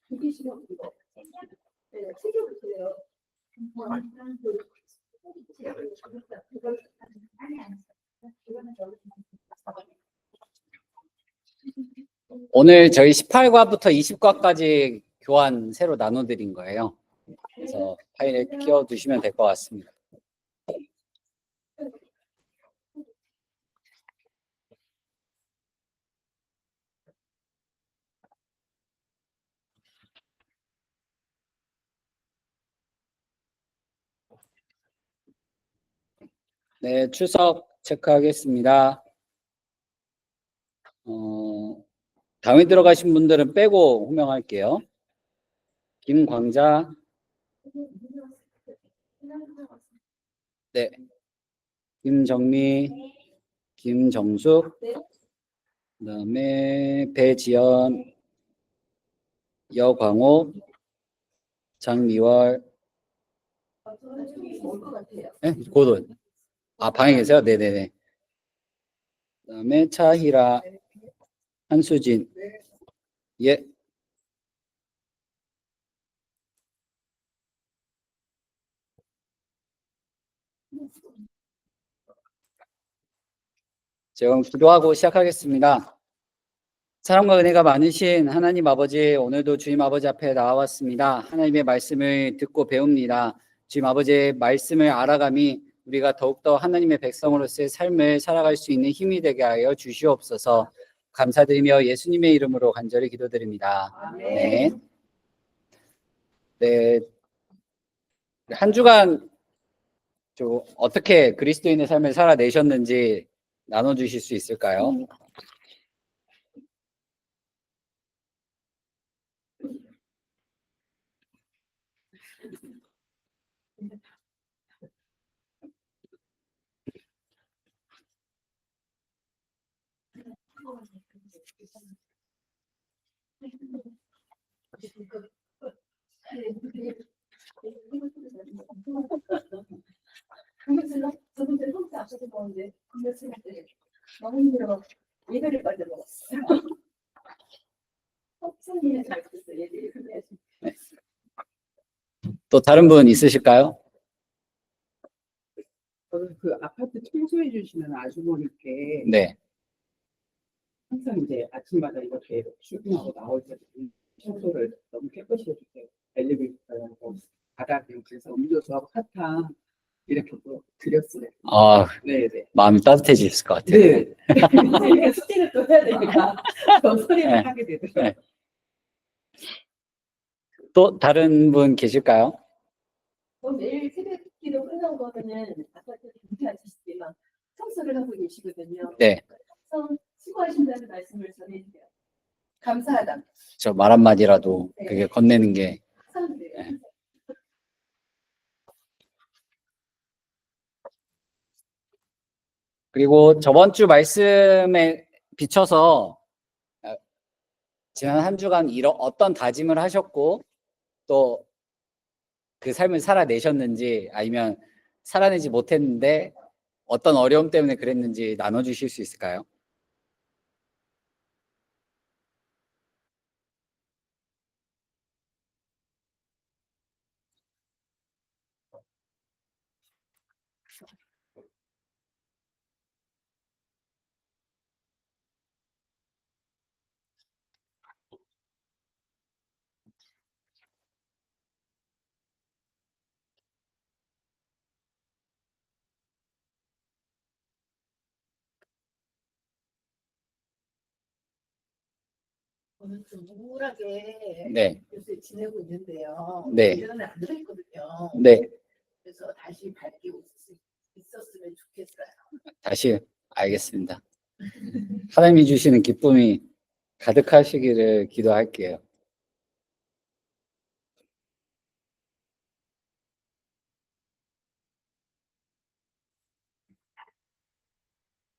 이기시면 이거. 네, 챙겨보세요. 오늘 저희 18과부터 20과까지 교환 새로 나눠드린 거예요. 그래서 파일에 끼워두시면 될 것 같습니다. 네, 출석 체크하겠습니다. 다음에 들어가신 분들은 빼고 호명할게요. 김광자, 네, 김정미, 김정숙, 그다음에 배지연, 여광호, 장미월, 네, 고돈. 아, 방에 계세요? 네네네. 그다음에 차희라, 한수진, 예. 제가 그럼 기도하고 시작하겠습니다. 사랑과 은혜가 많으신 하나님 아버지, 오늘도 주님 아버지 앞에 나와왔습니다. 하나님의 말씀을 듣고 배웁니다. 주님 아버지의 말씀을 알아감이 우리가 더욱더 하나님의 백성으로서의 삶을 살아갈 수 있는 힘이 되게 하여 주시옵소서. 감사드리며 예수님의 이름으로 간절히 기도드립니다. 네. 네. 한 주간 좀 어떻게 그리스도인의 삶을 살아내셨는지 나눠주실 수 있을까요? 너무 힘들어. 예배를 빨리 먹었어요. 선생님이 잘 됐어요. 예배를 해야지. 또 다른 분 있으실까요? 저는 그 아파트 청소해 주시는 아주머니께 네. 항상 이제 아침마다 이렇게 출근하고 나올 때 청소를 너무 깨끗이 해주세요. 엘리베이터하고 바닥에 그래서 음료수하고 사탕 이렇게 또 드렸어요. 아, 네네. 마음이 따뜻해지실 것 같아요. 네. 이게 숙제를 또 해야 되니까 더 소리를 네. 하게 되더라고요. 네. 또 다른 분 계실까요? 매일 새벽 기도 끝난 거는 아파트 은퇴하셨지만 청소를 하고 계시거든요. 네. 수고하신다는 말씀을 전해주세요. 감사하다. 저 말 한마디라도 그게 건네는 게. 감사드려요. 그리고 저번 주 말씀에 비춰서 지난 한 주간 어떤 다짐을 하셨고 또 그 삶을 살아내셨는지 아니면 살아내지 못했는데 어떤 어려움 때문에 그랬는지 나눠주실 수 있을까요? 저는 좀 우울하게 네. 요새 지내고 있는데요. 네. 예전에 안 그랬거든요. 네. 그래서 다시 밝게 웃을 수 있었으면 좋겠어요. 다시 알겠습니다. 하나님이 주시는 기쁨이 가득하시기를 기도할게요.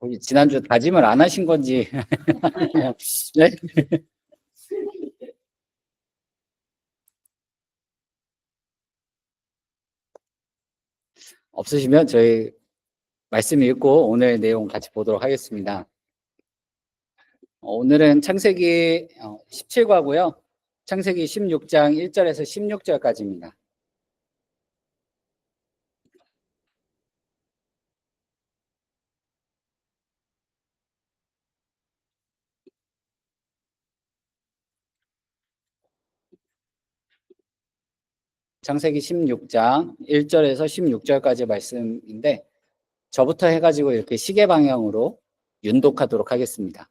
혹시 지난주 다짐을 안 하신 건지. 네? 없으시면 저희 말씀 읽고 오늘 내용 같이 보도록 하겠습니다. 오늘은 창세기 17과고요. 창세기 16장 1절에서 16절까지입니다. 창세기 16장 1절에서 16절까지 말씀인데 저부터 해가지고 이렇게 시계 방향으로 윤독하도록 하겠습니다.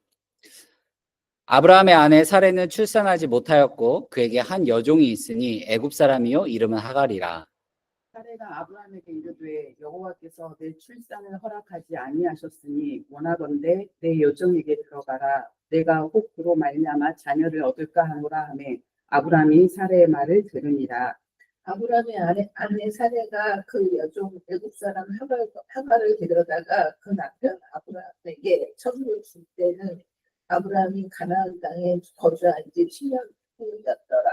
아브라함의 아내 사레는 출산하지 못하였고 그에게 한 여종이 있으니 애굽 사람이요 이름은 하갈이라. 사레가 아브라함에게 이르되 여호와께서 내 출산을 허락하지 아니하셨으니 원하건대 내 여종에게 들어가라. 내가 혹 그로 말미암아 자녀를 얻을까 하노라 하매 아브라함이 사레의 말을 들으니라. 아브라함의 아내 사레가 그 여종 애굽 사람 하갈을 데려다가 그 남편 아브라함에게 처분을 줄 때는 아브라함이 가나안 땅에 거주한 지 7년 후였더라.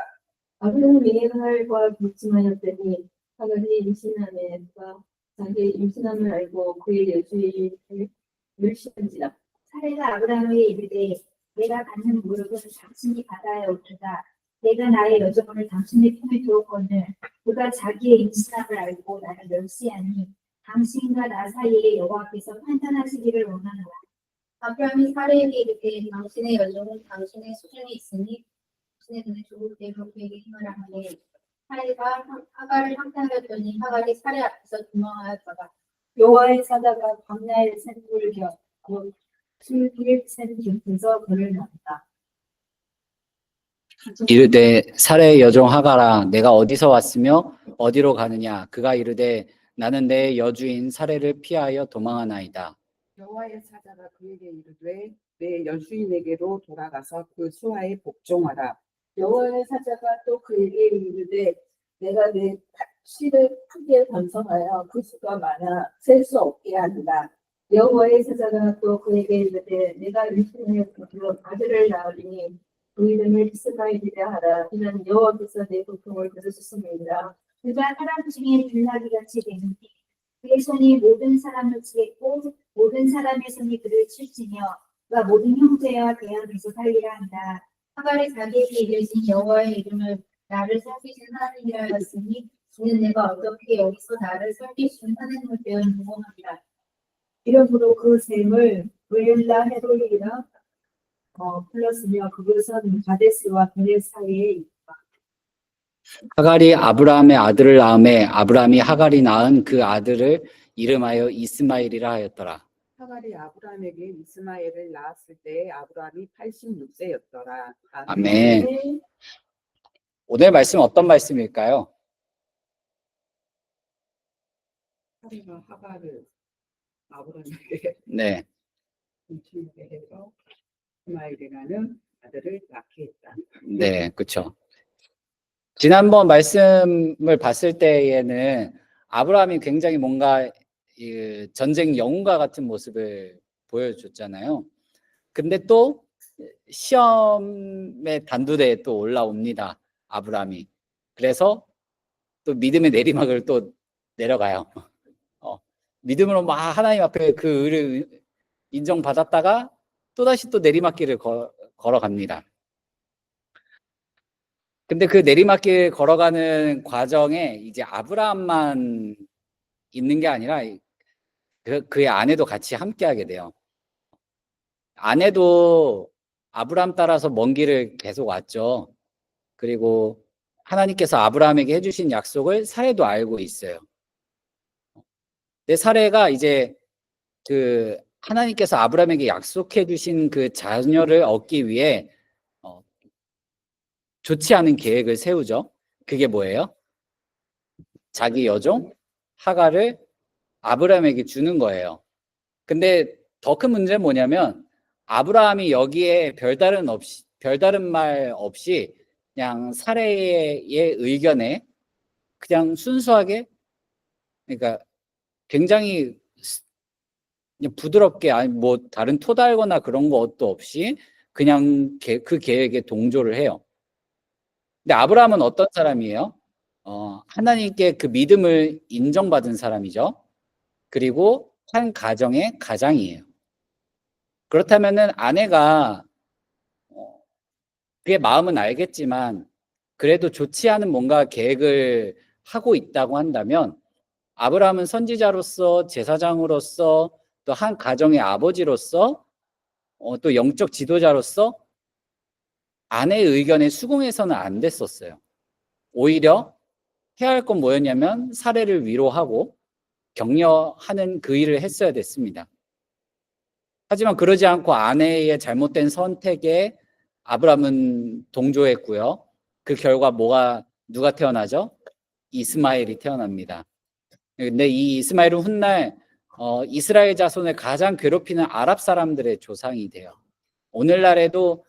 아브라함이 하갈과 결혼하였더니 하갈이 임신함과 자기의 임신함을 알고 그의 여주인을 멸시한지라. 사레가 아브라함에게 이르되 내가 받는 무릎은 당신이 받아야 옳도다. 내가 나의 여종을 당신의 품에 두었거늘 그가 자기의 임신함을 알고 나를 멸시하니 당신과 나 사이에 여호와께서 판단하시기를 원하노라. 아브라함이 사레에게 이르되 당신의 여종은 당신의 수중에 있으니 당신의 눈에 좋을 대로 그에게 행하라 하매 사레가 하갈을 항상하였더니 하갈이 사레 앞에서 도망하였더라. 여호와의 사자가 광야의 샘물 곁 술길 샘 곁에서 그를 낳았다. 이르되 사레의 여종 하갈아 내가 어디서 왔으며 어디로 가느냐. 그가 이르되 나는 내 여주인 사레를 피하여 도망하나이다. 여호와의 사자가 그에게 이르되 내 여주인에게로 돌아가서 그 수하에 복종하라. 여호와의 사자가 또 그에게 이르되 내가 내 씨를 크게 번성하여 그 수가 많아 셀 수 없게 하리라. 여호와의 사자가 또 그에게 이르되 내가 임신하여 아들을 낳으리니 그 이름을 이스마엘이라 하라. 이는 여호와께서 내 고통을 들으셨음이니라. 그가 사람 중에 빌라기같이 되는데 그의 손이 모든 사람을 치겠고 모든 사람의 손이 그를 칠지며 그가 모든 형제와 대항에서 살리라 한다. 하갈이 자기에게 이르신 여호와의 이름을 나를 살피신 하나님이라 하였으니 이는 내가 어떻게 여기서 나를 살피신 하나님을 배운 무공함이라. 이러므로 그 샘을 브엘라 헤롤이라 불렀으며 그것은 가데스와 베레 사이에 있다. 하갈이 아브라함의 아들을 낳음에 아브라함이 하갈이 낳은 그 아들을 이름하여 이스마엘이라 하였더라. 하갈이 아브라함에게 이스마엘을 낳았을 때 아브라함이 86세였더라. 아멘. 오늘 말씀 어떤 말씀일까요? 사레가 하갈을 아브라함에게 네, 임신하게 해서 이스마엘이라는 아들을 낳게 했다. 네, 그렇죠. 지난번 말씀을 봤을 때에는 아브라함이 굉장히 뭔가 이 전쟁 영웅과 같은 모습을 보여줬잖아요. 근데 또 시험의 단두대에 또 올라옵니다. 아브라함이. 그래서 또 믿음의 내리막을 또 내려가요. 믿음으로 막 하나님 앞에 그 의를 인정받았다가 또다시 또 내리막길을 걸어갑니다. 근데 그 내리막길 걸어가는 과정에 이제 아브라함만 있는 게 아니라 그의 아내도 같이 함께하게 돼요. 아내도 아브라함 따라서 먼 길을 계속 왔죠. 그리고 하나님께서 아브라함에게 해주신 약속을 사레도 알고 있어요. 근데 사레가 이제 그 하나님께서 아브라함에게 약속해 주신 그 자녀를 얻기 위해 좋지 않은 계획을 세우죠. 그게 뭐예요? 자기 여종 하갈을 아브라함에게 주는 거예요. 근데 더 큰 문제는 뭐냐면 아브라함이 여기에 별다른 말 없이 그냥 사레의 의견에 그냥 순수하게, 그러니까 굉장히 그냥 부드럽게, 아니 뭐 다른 토 달거나 그런 것도 없이 그냥 그 계획에 동조를 해요. 근데 아브라함은 어떤 사람이에요? 하나님께 그 믿음을 인정받은 사람이죠. 그리고 한 가정의 가장이에요. 그렇다면은 아내가 그의 마음은 알겠지만 그래도 좋지 않은 뭔가 계획을 하고 있다고 한다면 아브라함은 선지자로서 제사장으로서 또 한 가정의 아버지로서 또 영적 지도자로서 아내의 의견에 수긍해서는 안 됐었어요. 오히려 해야 할 건 뭐였냐면 사례를 위로하고 격려하는 그 일을 했어야 됐습니다. 하지만 그러지 않고 아내의 잘못된 선택에 아브라함은 동조했고요. 그 결과 누가 태어나죠? 이스마엘이 태어납니다. 근데 이 이스마엘은 훗날 이스라엘 자손을 가장 괴롭히는 아랍 사람들의 조상이 돼요. 오늘날에도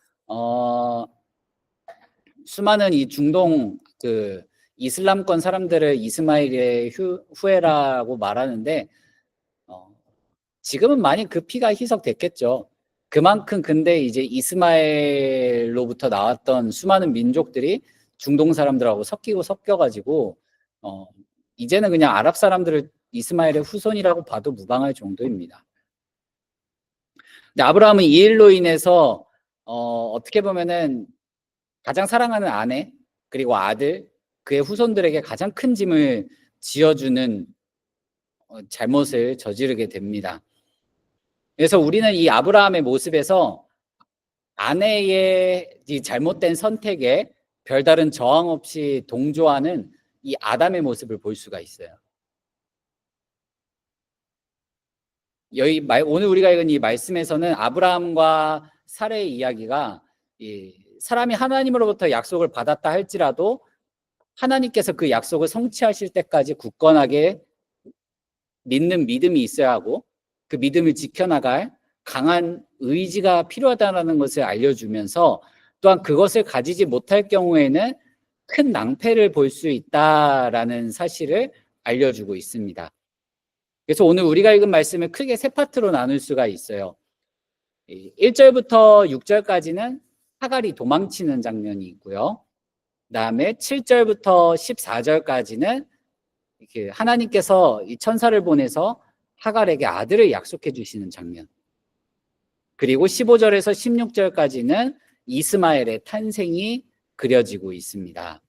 수많은 이 중동 그 이슬람권 사람들을 이스마엘의 후예라고 말하는데 지금은 많이 그 피가 희석됐겠죠. 그만큼 근데 이제 이스마엘로부터 나왔던 수많은 민족들이 중동 사람들하고 섞여가지고 이제는 그냥 아랍 사람들을 이스마엘의 후손이라고 봐도 무방할 정도입니다. 근데 아브라함은 이 일로 인해서 어떻게 보면은 가장 사랑하는 아내 그리고 아들 그의 후손들에게 가장 큰 짐을 지어주는 잘못을 저지르게 됩니다. 그래서 우리는 이 아브라함의 모습에서 아내의 이 잘못된 선택에 별다른 저항 없이 동조하는 이 아담의 모습을 볼 수가 있어요. 오늘 우리가 읽은 이 말씀에서는 아브라함과 사레의 이야기가 사람이 하나님으로부터 약속을 받았다 할지라도 하나님께서 그 약속을 성취하실 때까지 굳건하게 믿는 믿음이 있어야 하고 그 믿음을 지켜나갈 강한 의지가 필요하다는 것을 알려주면서 또한 그것을 가지지 못할 경우에는 큰 낭패를 볼 수 있다라는 사실을 알려주고 있습니다. 그래서 오늘 우리가 읽은 말씀을 크게 세 파트로 나눌 수가 있어요. 1절부터 6절까지는 하갈이 도망치는 장면이 있고요. 그다음에 7절부터 14절까지는 이렇게 하나님께서 이 천사를 보내서 하갈에게 아들을 약속해 주시는 장면. 그리고 15절에서 16절까지는 이스마엘의 탄생이 그려지고 있습니다.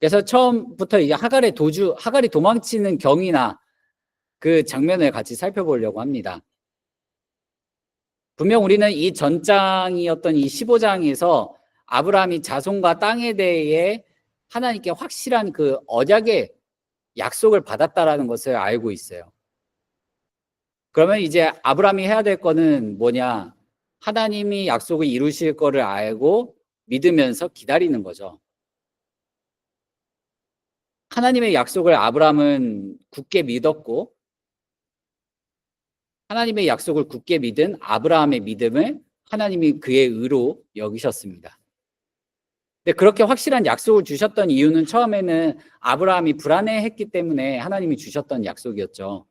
그래서 처음부터 이 하갈이 도망치는 경위나 그 장면을 같이 살펴보려고 합니다. 분명 우리는 이 전장이었던 이 15장에서 아브라함이 자손과 땅에 대해 하나님께 확실한 그 언약의 약속을 받았다라는 것을 알고 있어요. 그러면 이제 아브라함이 해야 될 거는 뭐냐? 하나님이 약속을 이루실 거를 알고 믿으면서 기다리는 거죠. 하나님의 약속을 아브라함은 굳게 믿었고 하나님의 약속을 굳게 믿은 아브라함의 믿음을 하나님이 그의 의로 여기셨습니다. 근데 그렇게 확실한 약속을 주셨던 이유는 처음에는 아브라함이 불안해했기 때문에 하나님이 주셨던 약속이었죠.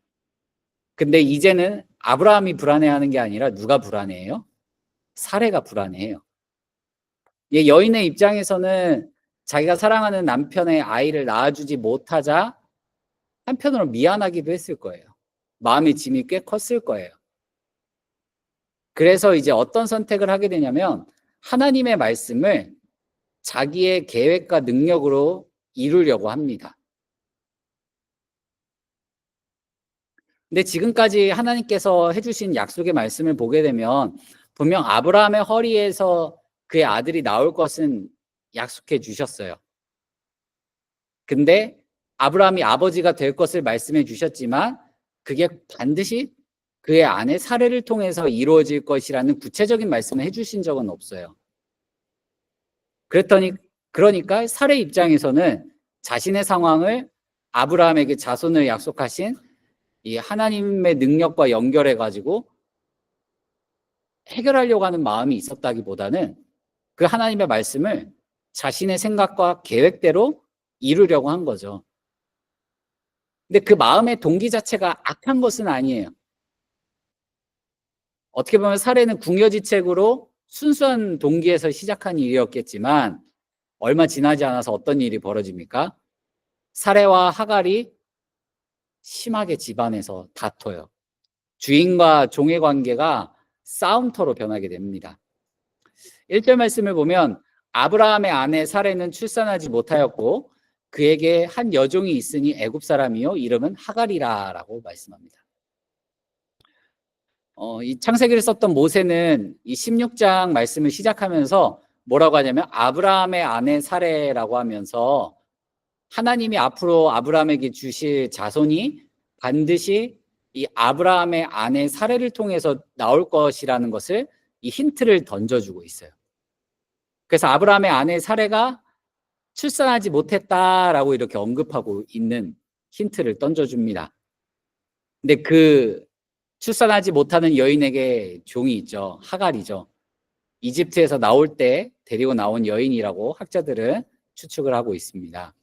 근데 이제는 아브라함이 불안해하는 게 아니라 누가 불안해해요? 사레가 불안해해요. 여인의 입장에서는 자기가 사랑하는 남편의 아이를 낳아주지 못하자 한편으로 미안하기도 했을 거예요. 마음의 짐이 꽤 컸을 거예요. 그래서 이제 어떤 선택을 하게 되냐면 하나님의 말씀을 자기의 계획과 능력으로 이루려고 합니다. 근데 지금까지 하나님께서 해주신 약속의 말씀을 보게 되면 분명 아브라함의 허리에서 그의 아들이 나올 것은 약속해 주셨어요. 근데 아브라함이 아버지가 될 것을 말씀해 주셨지만 그게 반드시 그의 아내 사레를 통해서 이루어질 것이라는 구체적인 말씀을 해주신 적은 없어요. 그러니까 사레 입장에서는 자신의 상황을 아브라함에게 자손을 약속하신 이 하나님의 능력과 연결해 가지고 해결하려고 하는 마음이 있었다기보다는 그 하나님의 말씀을 자신의 생각과 계획대로 이루려고 한 거죠. 근데 그 마음의 동기 자체가 악한 것은 아니에요. 어떻게 보면 사례는 궁여지책으로 순수한 동기에서 시작한 일이었겠지만 얼마 지나지 않아서 어떤 일이 벌어집니까? 사례와 하갈이 심하게 집안에서 다퉈요. 주인과 종의 관계가 싸움터로 변하게 됩니다. 1절 말씀을 보면 아브라함의 아내 사레는 출산하지 못하였고 그에게 한 여종이 있으니 애굽 사람이요 이름은 하갈이라라고 말씀합니다. 이 창세기를 썼던 모세는 이 16장 말씀을 시작하면서 뭐라고 하냐면 아브라함의 아내 사레라고 하면서 하나님이 앞으로 아브라함에게 주실 자손이 반드시 이 아브라함의 아내 사레를 통해서 나올 것이라는 것을 이 힌트를 던져주고 있어요. 그래서 아브라함의 아내 사레가 출산하지 못했다라고 이렇게 언급하고 있는 힌트를 던져줍니다. 근데 그 출산하지 못하는 여인에게 종이 있죠. 하갈이죠. 이집트에서 나올 때 데리고 나온 여인이라고 학자들은 추측을 하고 있습니다.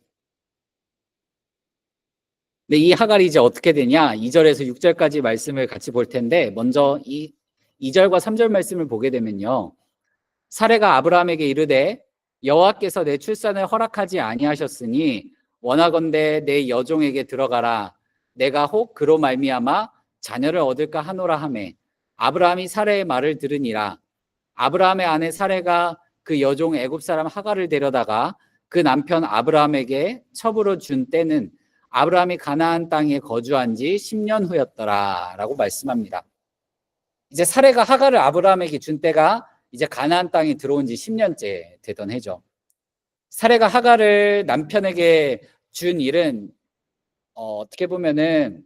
근데 이 하갈이 이제 어떻게 되냐? 2절에서 6절까지 말씀을 같이 볼 텐데 먼저 이 2절과 3절 말씀을 보게 되면요. 사레가 아브라함에게 이르되 여호와께서 내 출산을 허락하지 아니하셨으니 원하건대 내 여종에게 들어가라. 내가 혹 그로 말미암아 자녀를 얻을까 하노라 하매 아브라함이 사레의 말을 들으니라. 아브라함의 아내 사레가 그 여종 애굽 사람 하갈을 데려다가 그 남편 아브라함에게 첩으로 준 때는 아브라함이 가나안 땅에 거주한 지 10년 후였더라 라고 말씀합니다. 이제 사레가 하갈을 아브라함에게 준 때가 이제 가나안 땅에 들어온 지 10년째 되던 해죠. 사레가 하갈을 남편에게 준 일은 어떻게 보면은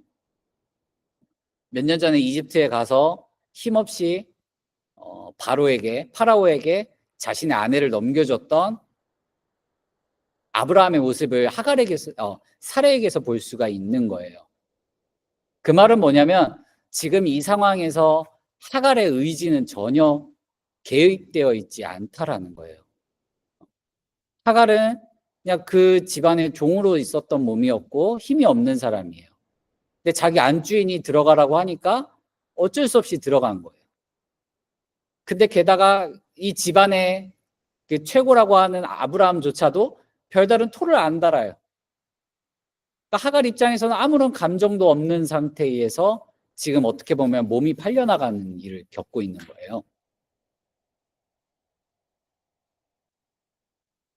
몇 년 전에 이집트에 가서 힘없이 파라오에게 자신의 아내를 넘겨줬던 아브라함의 모습을 사레에게서 볼 수가 있는 거예요. 그 말은 뭐냐면 지금 이 상황에서 하갈의 의지는 전혀 개입되어 있지 않다라는 거예요. 하갈은 그냥 그 집안의 종으로 있었던 몸이었고 힘이 없는 사람이에요. 근데 자기 안주인이 들어가라고 하니까 어쩔 수 없이 들어간 거예요. 근데 게다가 이 집안의 그 최고라고 하는 아브라함조차도 별다른 토를 안 달아요. 그러니까 하갈 입장에서는 아무런 감정도 없는 상태에서 지금 어떻게 보면 몸이 팔려나가는 일을 겪고 있는 거예요.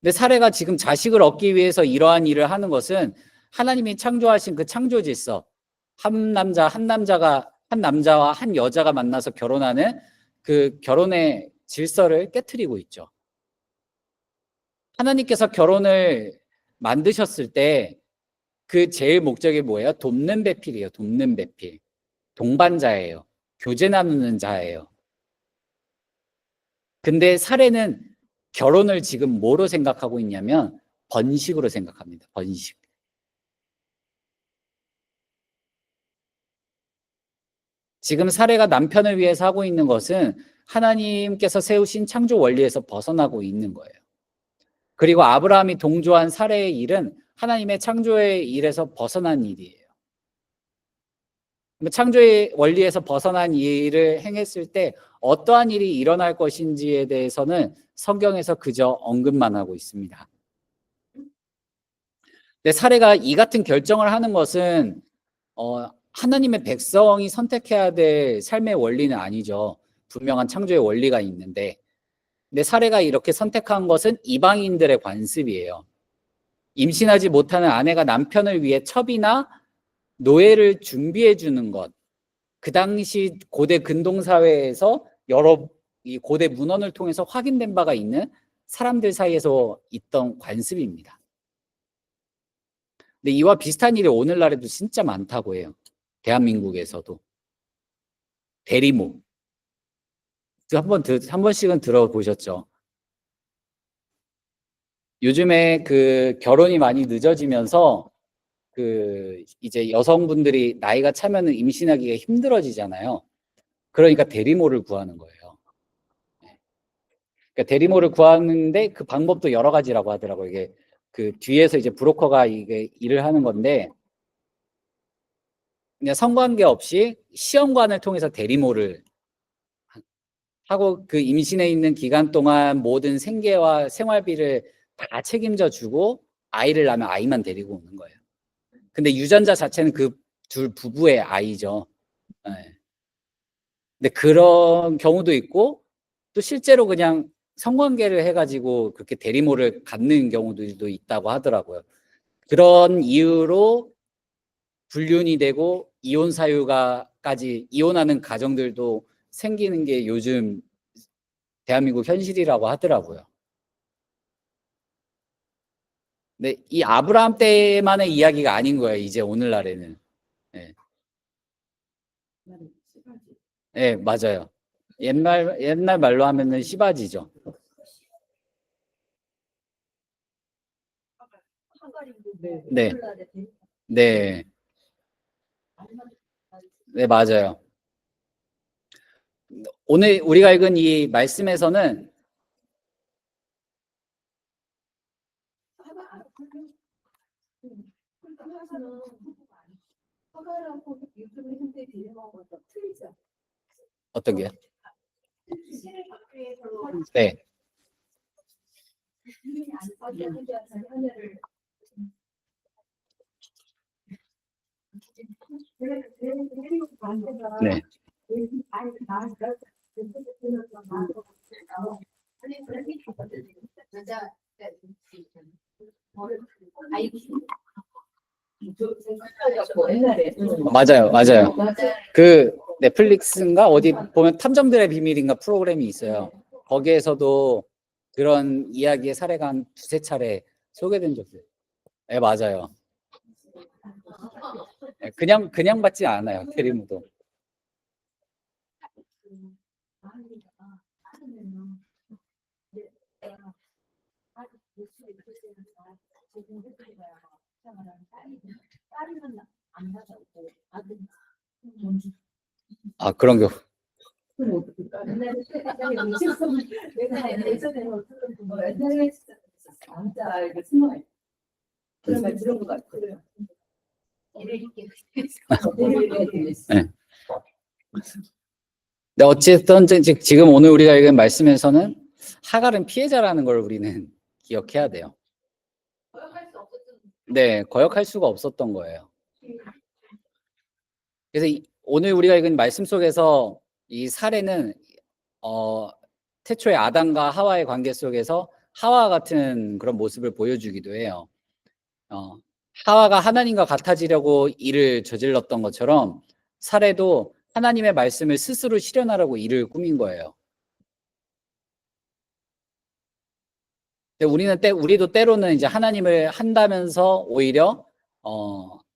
근데 사레가 지금 자식을 얻기 위해서 이러한 일을 하는 것은 하나님이 창조하신 그 창조 질서, 한 남자와 한 여자가 만나서 결혼하는 그 결혼의 질서를 깨트리고 있죠. 하나님께서 결혼을 만드셨을 때 그 제일 목적이 뭐예요? 돕는 배필이에요. 돕는 배필. 동반자예요. 교제 나누는 자예요. 근데 사례는 결혼을 지금 뭐로 생각하고 있냐면 번식으로 생각합니다. 번식. 지금 사례가 남편을 위해서 하고 있는 것은 하나님께서 세우신 창조 원리에서 벗어나고 있는 거예요. 그리고 아브라함이 동조한 사례의 일은 하나님의 창조의 일에서 벗어난 일이에요. 창조의 원리에서 벗어난 일을 행했을 때 어떠한 일이 일어날 것인지에 대해서는 성경에서 그저 언급만 하고 있습니다. 근데 사례가 이 같은 결정을 하는 것은 하나님의 백성이 선택해야 될 삶의 원리는 아니죠. 분명한 창조의 원리가 있는데, 근데 사례가 이렇게 선택한 것은 이방인들의 관습이에요. 임신하지 못하는 아내가 남편을 위해 첩이나 노예를 준비해 주는 것. 그 당시 고대 근동사회에서 여러 이 고대 문헌을 통해서 확인된 바가 있는 사람들 사이에서 있던 관습입니다. 근데 이와 비슷한 일이 오늘날에도 진짜 많다고 해요. 대한민국에서도. 대리모. 한 번씩은 들어보셨죠? 요즘에 그 결혼이 많이 늦어지면서 그 이제 여성분들이 나이가 차면은 임신하기가 힘들어지잖아요. 그러니까 대리모를 구하는 거예요. 그러니까 대리모를 구하는데 그 방법도 여러 가지라고 하더라고요. 이게 그 뒤에서 이제 브로커가 이게 일을 하는 건데 그냥 성관계 없이 시험관을 통해서 대리모를 하고 그 임신해 있는 기간 동안 모든 생계와 생활비를 다 책임져 주고 아이를 낳으면 아이만 데리고 오는 거예요. 근데 유전자 자체는 그 둘 부부의 아이죠. 네. 근데 그런 경우도 있고 또 실제로 그냥 성관계를 해가지고 그렇게 대리모를 갖는 경우들도 있다고 하더라고요. 그런 이유로 불륜이 되고 이혼 사유가까지 이혼하는 가정들도 생기는 게 요즘 대한민국 현실이라고 하더라고요. 근데 이 아브라함 때만의 이야기가 아닌 거예요. 이제 오늘날에는. 네, 네 맞아요. 옛날 말로 하면은 시바지죠. 네, 네, 네 맞아요. 오늘 우리가 읽은 이 말씀에서는 허가라고 요즘 현대 비례하고 좀 틀리죠. 어떤 게요? 시를 밖에서 네, 하늘을 네. 여자 옛날에 맞아요. 그 넷플릭스인가 어디 보면 탐정들의 비밀인가 프로그램이 있어요. 거기에서도 그런 이야기의 사례가 한 두세 차례 소개된 적이 있어요. 네, 맞아요. 네, 그냥 받지 않아요. 대리모도. 아, 그런 경우. 내가 예전에 옛날에 남자 이렇게 숨어 그러면 들은 것 같아요. 네. 근데 어쨌든 지금 오늘 우리가 읽은 말씀에서는 하갈은 피해자라는 걸 우리는 기억해야 돼요. 네, 거역할 수가 없었던 거예요. 그래서 오늘 우리가 읽은 말씀 속에서 이 사례는 태초의 아담과 하와의 관계 속에서 하와 같은 그런 모습을 보여주기도 해요. 하와가 하나님과 같아지려고 일을 저질렀던 것처럼 사례도 하나님의 말씀을 스스로 실현하려고 일을 꾸민 거예요. 근데 우리도 때로는 이제 하나님을 한다면서 오히려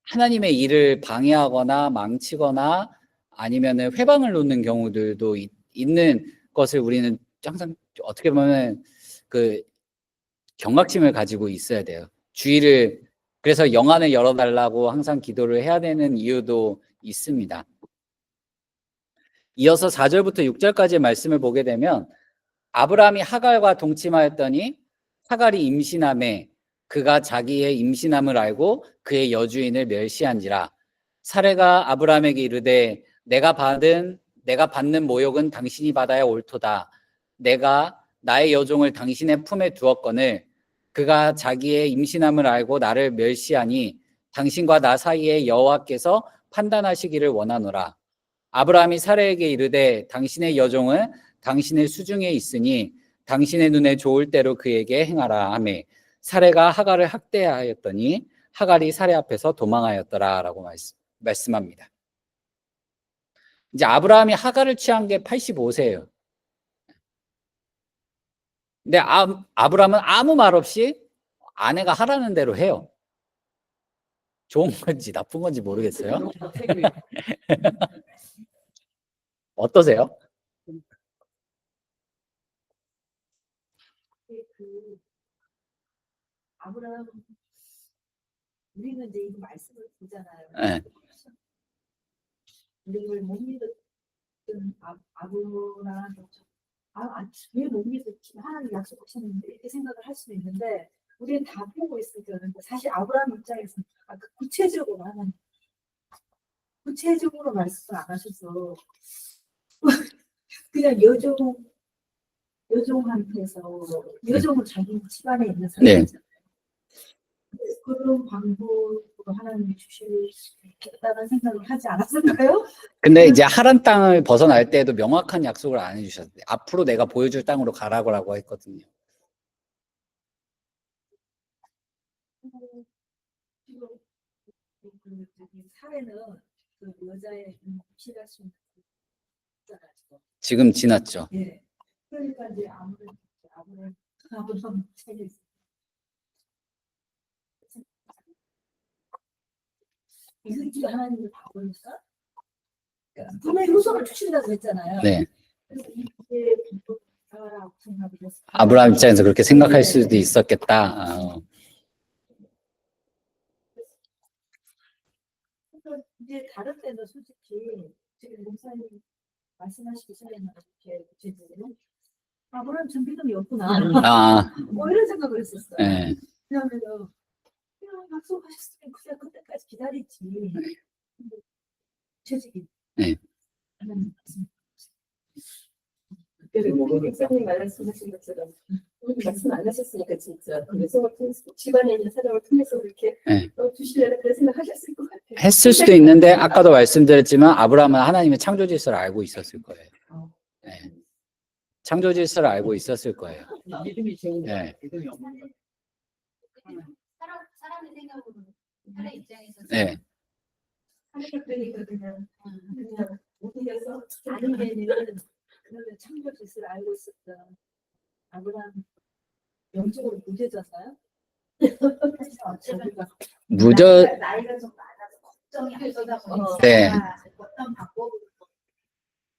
하나님의 일을 방해하거나 망치거나 아니면은 회방을 놓는 경우들도 있는 것을 우리는 항상 어떻게 보면 그 경각심을 가지고 있어야 돼요. 주의를 그래서 영안을 열어달라고 항상 기도를 해야 되는 이유도 있습니다. 이어서 4절부터 6절까지의 말씀을 보게 되면 아브라함이 하갈과 동침하였더니 하갈이 임신함에 그가 자기의 임신함을 알고 그의 여주인을 멸시한지라. 사레가 아브라함에게 이르되 내가 받는 모욕은 당신이 받아야 옳도다. 내가 나의 여종을 당신의 품에 두었거늘 그가 자기의 임신함을 알고 나를 멸시하니 당신과 나 사이에 여호와께서 판단하시기를 원하노라. 아브라함이 사레에게 이르되 당신의 여종은 당신의 수중에 있으니 당신의 눈에 좋을 대로 그에게 행하라 하매 사레가 하갈을 학대하였더니 하갈이 사레 앞에서 도망하였더라라고 말씀합니다. 이제 아브라함이 하갈을 취한 게 85세예요. 근데 아브라함은 아무 말 없이 아내가 하라는 대로 해요. 좋은 건지 나쁜 건지 모르겠어요. 어떠세요? 아브라함 우리는 이제 이 말씀을 보잖아요. 네. 우리를 못 믿었던 아브라함 왜못 믿었지? 하나님 약속하셨는데 이렇게 생각을 할 수도 있는데 우리는 다 보고 있으니까 사실 아브라함 입장에서는 구체적으로 하나님 구체적으로 말씀을 안 하셔서 그냥 여종한테서 여종은 자기 집안에 있는 사람이잖아요. 그런 방법으로 하나님이 주실 수 있겠다는 생각을 하지 않았을까요? 근데 이제 하란 땅을 벗어날 때에도 명확한 약속을 안 해주셨어요. 앞으로 내가 보여줄 땅으로 가라고 했거든요. 지금 그 저기 사례는 그 여자의 임신할 수 있는 거잖아요, 지금. 지금 지났죠. 예. 그러니까 이제 아무런 책이 이거 하나님을 다 보니까 분명히 후손을 주신다고 했잖아요. 네. 그래서 이게 분도라고 생각이 됐어요. 아브라함 입장에서 그렇게 생각할 수도 있었겠다. 그래서 이제 다른 때는 솔직히 지금 목사님 말씀하시기 전에는 이렇게 구체적으로 아브라함 전 믿음이 없구나. 뭐 이런 생각을 했었어요. 네. 왜냐하면 그냥 약속하셨으면 그냥 그때까지 기다리지. 구체적인 네. 하나님 말씀. 그때는 목사님 말씀하신 것처럼 말씀 안 하셨으니까 진짜 그래서 집안에 있는 사람을 통해서 그렇게 네. 주시려는 그런 생각하셨을 것 같아요. 했을 수도 있는데 아까도 말씀드렸지만 아브라함은 하나님의 창조 질서를 알고 있었을 거예요. 네. 창조 질서를 알고 있었을 거예요. 믿음이 좋은 거 네. 믿음이 없는 거. 사람의 생각으로 사람의 입장에서 네. 그러니까 그냥 못 이겨서 아니면은 그러면 창조 질서를 알고 있었던 아브라함 영적으로 무죄졌나요? 자기가 무저 나이가 좀 많아서 걱정이 앞서다 보니까 네. 어떤 방법으로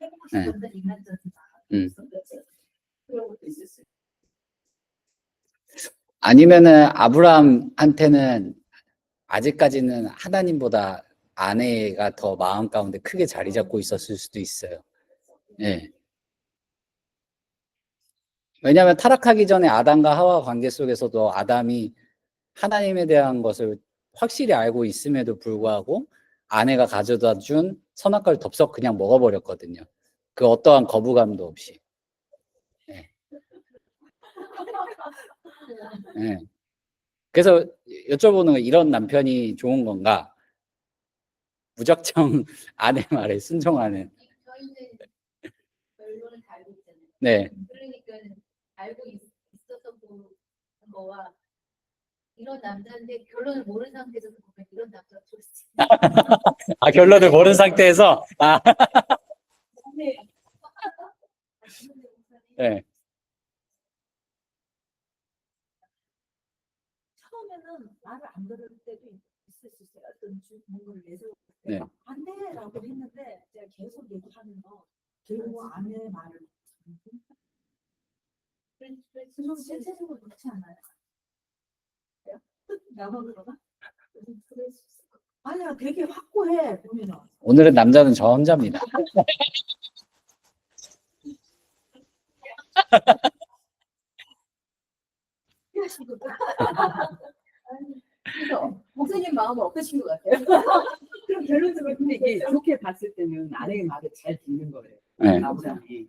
해보고 네. 싶었던 인간적인 음. 그런 것도 있을 수 있어요. 아니면은 아브라함한테는 아직까지는 하나님보다 아내가 더 마음 가운데 크게 자리 잡고 있었을 수도 있어요. 네. 왜냐하면 타락하기 전에 아담과 하와 관계 속에서도 아담이 하나님에 대한 것을 확실히 알고 있음에도 불구하고 아내가 가져다 준 선악과를 덥석 그냥 먹어버렸거든요. 그 어떠한 거부감도 없이. 네. 네. 그래서 여쭤보는 거 이런 남편이 좋은 건가? 무작정 아내 말에 순종하는. 저희는 결론을 다 알고 있잖아요. 네. 그러니까 알고 있었던 거와 이런 남자인데 결론을 모르는 상태에서 보면 이런 남자가 좋지. 아, 결론을 모르는 상태에서. 네. 처음에는 말을 안 들을 때도 있을 수 있어요. 어떤 뭔가를 내세울 네. 때 안 돼라고 했는데 제가 계속 얘기하면서 결국 아내의 말을 그래서 실체적으로 그렇지 않아요? 나만 그러나? 아니야, 되게 확고해 보면은. 오늘은 남자는 저 혼자입니다. 그래서 목사님 마음은 어떠신 것 같아요? 그럼 결론적으로 근데 이게 좋게 봤을 때는 아내의 말을 잘 듣는 거예요. 네. 아브라함이.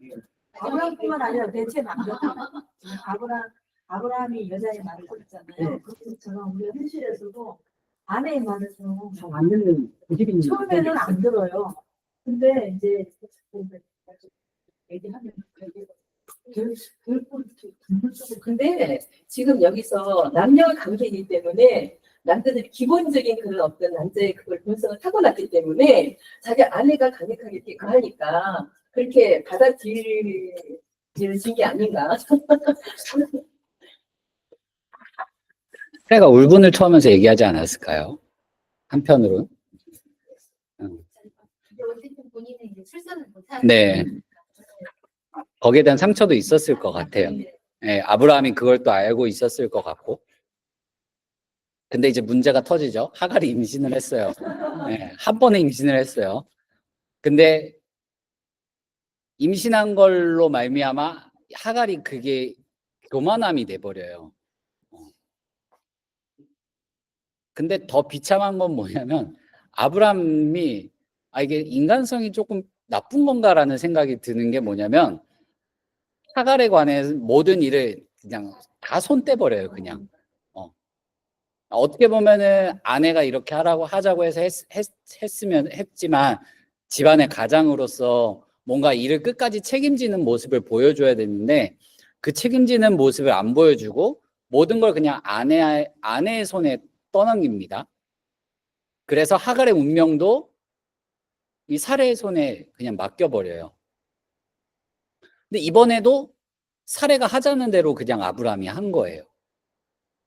아브라함뿐만 아니라 대체 남자도 아브라함이 여자의 말을 듣잖아요. 그것처럼 우리가 현실에서도 아내의 말을 좀 잘 안 듣는 고집이 처음에는 안 들어요. 근데 이제 얘기하면 근데 지금 여기서 남녀 관계이기 때문에 남자들이 기본적인 그런 어떤 남자의 그걸 본성을 타고났기 때문에 자기 아내가 강력하게 이렇게 하니까 그렇게 받아들여진 게 아닌가. 그래가 울분을 토하면서 얘기하지 않았을까요? 한편으로. 어쨌든 본인은 이제 출산을 못하는. 네. 거기에 대한 상처도 있었을 것 같아요. 네, 아브라함이 그걸 또 알고 있었을 것 같고. 근데 이제 문제가 터지죠. 하갈이 임신을 했어요. 네, 한 번에 임신을 했어요. 근데 임신한 걸로 말미암아 하갈이 그게 교만함이 돼버려요. 근데 더 비참한 건 뭐냐면 아브라함이 이게 인간성이 조금 나쁜 건가라는 생각이 드는 게 뭐냐면 하갈에 관해 모든 일을 그냥 다 손 떼버려요. 그냥 어떻게 보면은 아내가 이렇게 하자고 해서 했지만 집안의 가장으로서 뭔가 일을 끝까지 책임지는 모습을 보여줘야 되는데 그 책임지는 모습을 안 보여주고 모든 걸 그냥 아내의 손에 떠넘깁니다. 그래서 하갈의 운명도 이 사레의 손에 그냥 맡겨버려요. 근데 이번에도 사레가 하자는 대로 그냥 아브라함이 한 거예요.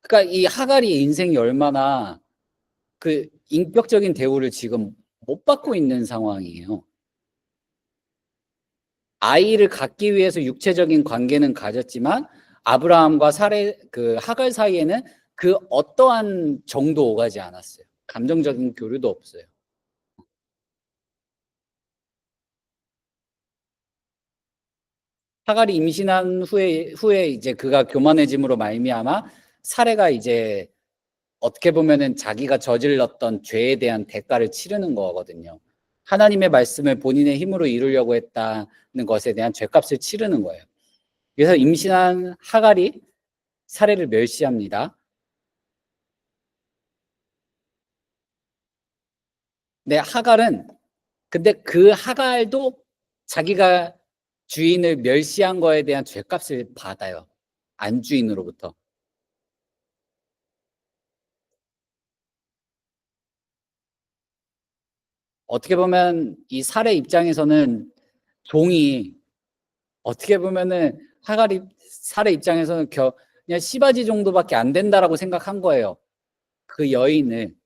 그러니까 이 하갈이 인생이 얼마나 그 인격적인 대우를 지금 못 받고 있는 상황이에요. 아이를 갖기 위해서 육체적인 관계는 가졌지만 아브라함과 그 하갈 사이에는 그 어떠한 정도 오가지 않았어요. 감정적인 교류도 없어요. 하갈이 임신한 후에 이제 그가 교만해짐으로 말미암아 사레가 이제 어떻게 보면은 자기가 저질렀던 죄에 대한 대가를 치르는 거거든요. 하나님의 말씀을 본인의 힘으로 이루려고 했다는 것에 대한 죄값을 치르는 거예요. 그래서 임신한 하갈이 사레를 멸시합니다. 네, 근데 그 하갈도 자기가 주인을 멸시한 거에 대한 죄값을 받아요. 안주인으로부터. 어떻게 보면 이 사례 입장에서는 종이 어떻게 보면은 사례 입장에서는 그냥 씨바지 정도밖에 안 된다라고 생각한 거예요. 그 여인을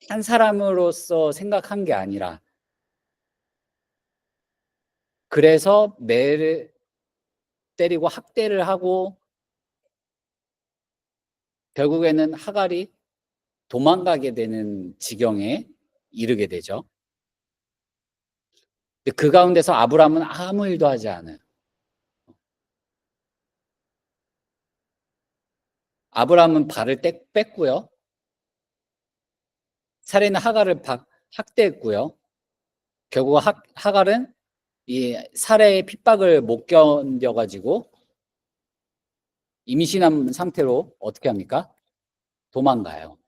한 사람으로서 생각한 게 아니라 그래서 매를 때리고 학대를 하고 결국에는 하갈이 도망가게 되는 지경에 이르게 되죠. 근데 그 가운데서 아브라함은 아무 일도 하지 않아요. 아브라함은 발을 뺐고요. 사례는 하갈을 학대했고요. 결국 하갈은 이 사례의 핍박을 못 견뎌가지고 임신한 상태로 어떻게 합니까? 도망가요.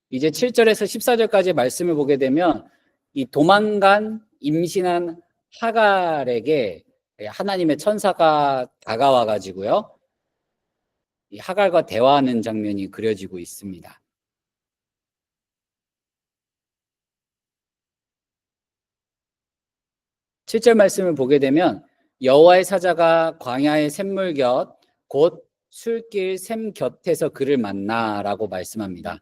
이제 7절에서 14절까지 말씀을 보게 되면 이 도망간 임신한 하갈에게 하나님의 천사가 다가와 가지고요. 이 하갈과 대화하는 장면이 그려지고 있습니다. 7절 말씀을 보게 되면 여호와의 사자가 광야의 샘물 곧 술길 샘 곁에서 그를 만나라고 말씀합니다.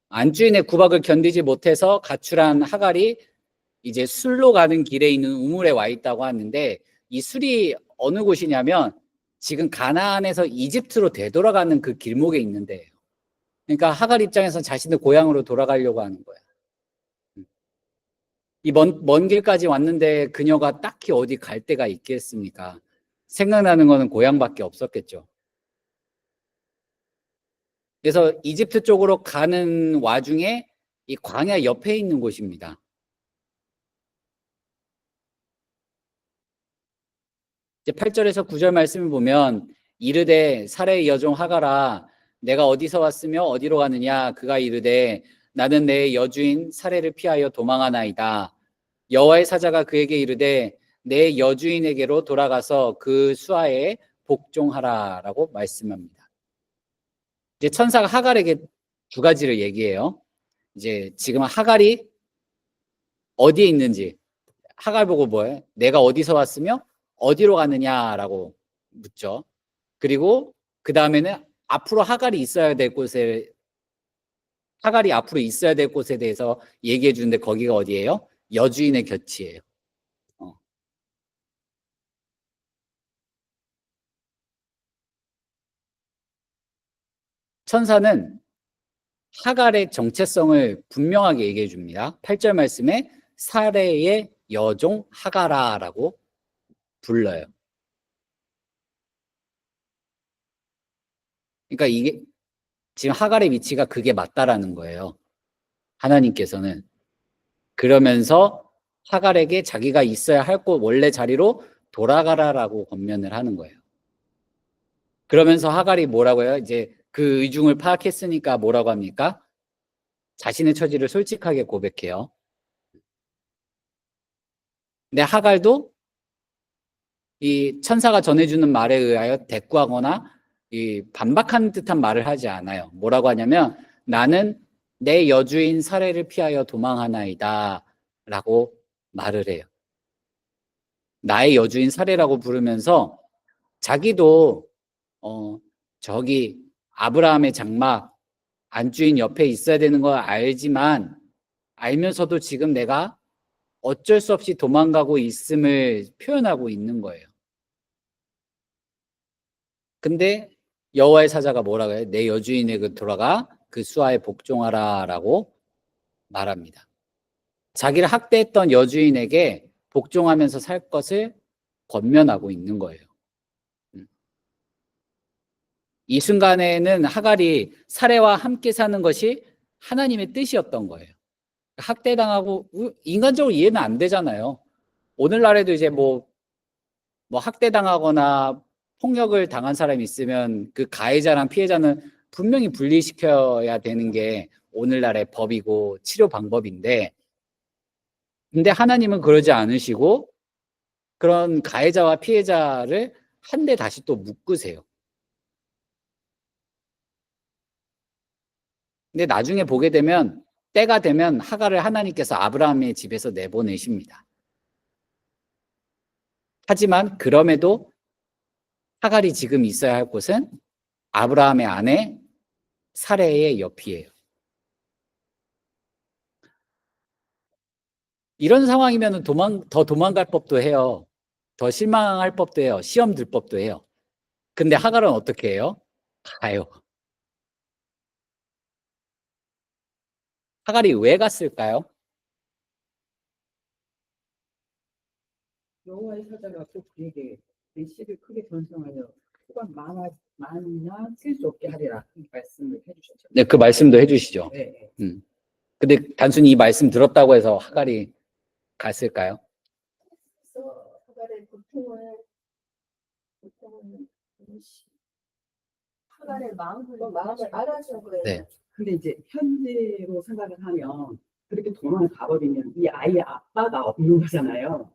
안주인의 구박을 견디지 못해서 가출한 하갈이 이제 술로 가는 길에 있는 우물에 와 있다고 하는데 이 술이 어느 곳이냐면 지금 가나안에서 이집트로 되돌아가는 그 길목에 있는데요. 그러니까 하갈 입장에서는 자신의 고향으로 돌아가려고 하는 거야. 이 먼 길까지 왔는데 그녀가 딱히 어디 갈 데가 있겠습니까? 생각나는 거는 고향밖에 없었겠죠. 그래서 이집트 쪽으로 가는 와중에 이 광야 옆에 있는 곳입니다. 이제 8절에서 9절 말씀을 보면 이르되 사레의 여종 하갈아 내가 어디서 왔으며 어디로 가느냐 그가 이르되 나는 내 여주인 사레를 피하여 도망하나이다. 여호와의 사자가 그에게 이르되 내 여주인에게로 돌아가서 그 수하에 복종하라라고 말씀합니다. 이제 천사가 하갈에게 두 가지를 얘기해요. 이제 지금 하갈이 어디에 있는지 하갈 보고 뭐해? 내가 어디서 왔으며 어디로 가느냐라고 묻죠. 그리고 그 다음에는 앞으로 하갈이 앞으로 있어야 될 곳에 대해서 얘기해 주는데 거기가 어디예요? 여주인의 곁이에요. 천사는 하갈의 정체성을 분명하게 얘기해 줍니다. 8절 말씀에 사레의 여종 하갈아라고 불러요. 그러니까 이게 지금 하갈의 위치가 그게 맞다라는 거예요. 하나님께서는 그러면서 하갈에게 자기가 있어야 할 곳 원래 자리로 돌아가라라고 권면을 하는 거예요. 그러면서 하갈이 뭐라고 해요? 이제 그 의중을 파악했으니까 뭐라고 합니까? 자신의 처지를 솔직하게 고백해요. 근데 하갈도 이 천사가 전해주는 말에 의하여 대꾸하거나 이 반박하는 듯한 말을 하지 않아요. 뭐라고 하냐면 나는 내 여주인 사례를 피하여 도망하나이다 라고 말을 해요. 나의 여주인 사례라고 부르면서 자기도 저기 아브라함의 장막 안주인 옆에 있어야 되는 걸 알지만 알면서도 지금 내가 어쩔 수 없이 도망가고 있음을 표현하고 있는 거예요. 근데 여호와의 사자가 뭐라고 해요? 내 여주인에게 돌아가 그 수하에 복종하라 라고 말합니다. 자기를 학대했던 여주인에게 복종하면서 살 것을 권면하고 있는 거예요. 이 순간에는 하갈이 사례와 함께 사는 것이 하나님의 뜻이었던 거예요. 학대당하고 인간적으로 이해는 안 되잖아요. 오늘날에도 이제 뭐 학대당하거나 폭력을 당한 사람이 있으면 그 가해자랑 피해자는 분명히 분리시켜야 되는 게 오늘날의 법이고 치료 방법인데, 근데 하나님은 그러지 않으시고 그런 가해자와 피해자를 한 대 다시 또 묶으세요. 근데 나중에 보게 되면 때가 되면 하갈을 하나님께서 아브라함의 집에서 내보내십니다. 하지만 그럼에도 하갈이 지금 있어야 할 곳은 아브라함의 아내 사레의 옆이에요. 이런 상황이면 더 도망갈 법도 해요. 더 실망할 법도 해요. 시험 들 법도 해요. 근데 하갈은 어떻게 해요? 가요. 하갈이 왜 갔을까요? 여호와의 사자가 또 그에게 내 씨를 크게 전성하여 수가 많으나 셀 수 없게 하리라 말씀을 해주셨죠. 네, 그 말씀도 해주시죠. 네. 근데 단순히 이 말씀 들었다고 해서 하갈이 갔을까요? 그래서 하갈의 고통을 하갈의 마음을 알아준 거예요. 네. 근데 이제 현재로 생각을 하면 그렇게 도망을 가버리면 이 아이의 아빠가 없는 거잖아요.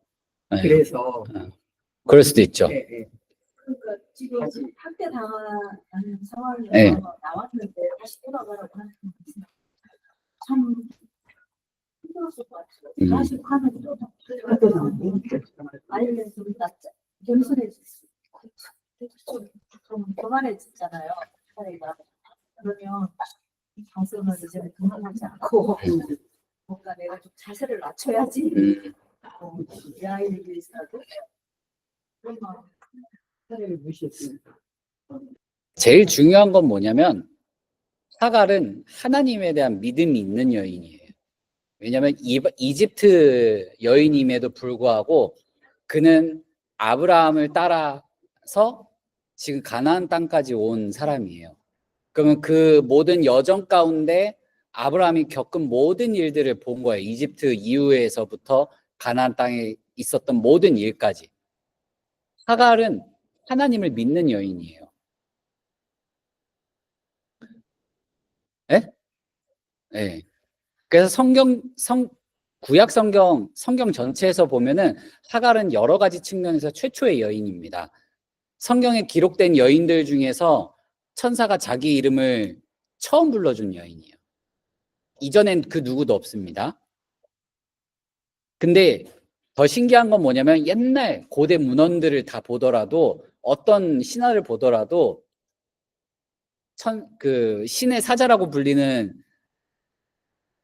네. 그래서 그럴 수도 있죠. 네, 네. 그러니까 지금 다시. 학대 당하는 상황에서 네. 나왔는데 다시 돌아가라고 하는 건 참 힘들었을 것 같아요. 다시 하면 또 아니면 좀 낫지, 겸손해졌어. 좀 교만해졌잖아요. 사례가. 그러면 이 방송은 이제 도망하지 않고 뭔가 내가 좀 자세를 낮춰야지. 이 아이를 위해서라도 그런 마음. 사례를 무시했습니다. 제일 중요한 건 뭐냐면 하갈은 하나님에 대한 믿음이 있는 여인이에요. 왜냐하면 이집트 여인임에도 불구하고 그는 아브라함을 따라서 지금 가나안 땅까지 온 사람이에요. 그러면 그 모든 여정 가운데 아브라함이 겪은 모든 일들을 본 거예요. 이집트 이후에서부터 가나안 땅에 있었던 모든 일까지. 하갈은 하나님을 믿는 여인이에요. 네? 네. 그래서 구약 성경 전체에서 보면은 하갈은 여러 가지 측면에서 최초의 여인입니다. 성경에 기록된 여인들 중에서 천사가 자기 이름을 처음 불러준 여인이에요. 이전엔 그 누구도 없습니다. 근데 더 신기한 건 뭐냐면 옛날 고대 문헌들을 다 보더라도 어떤 신화를 보더라도 그 신의 사자라고 불리는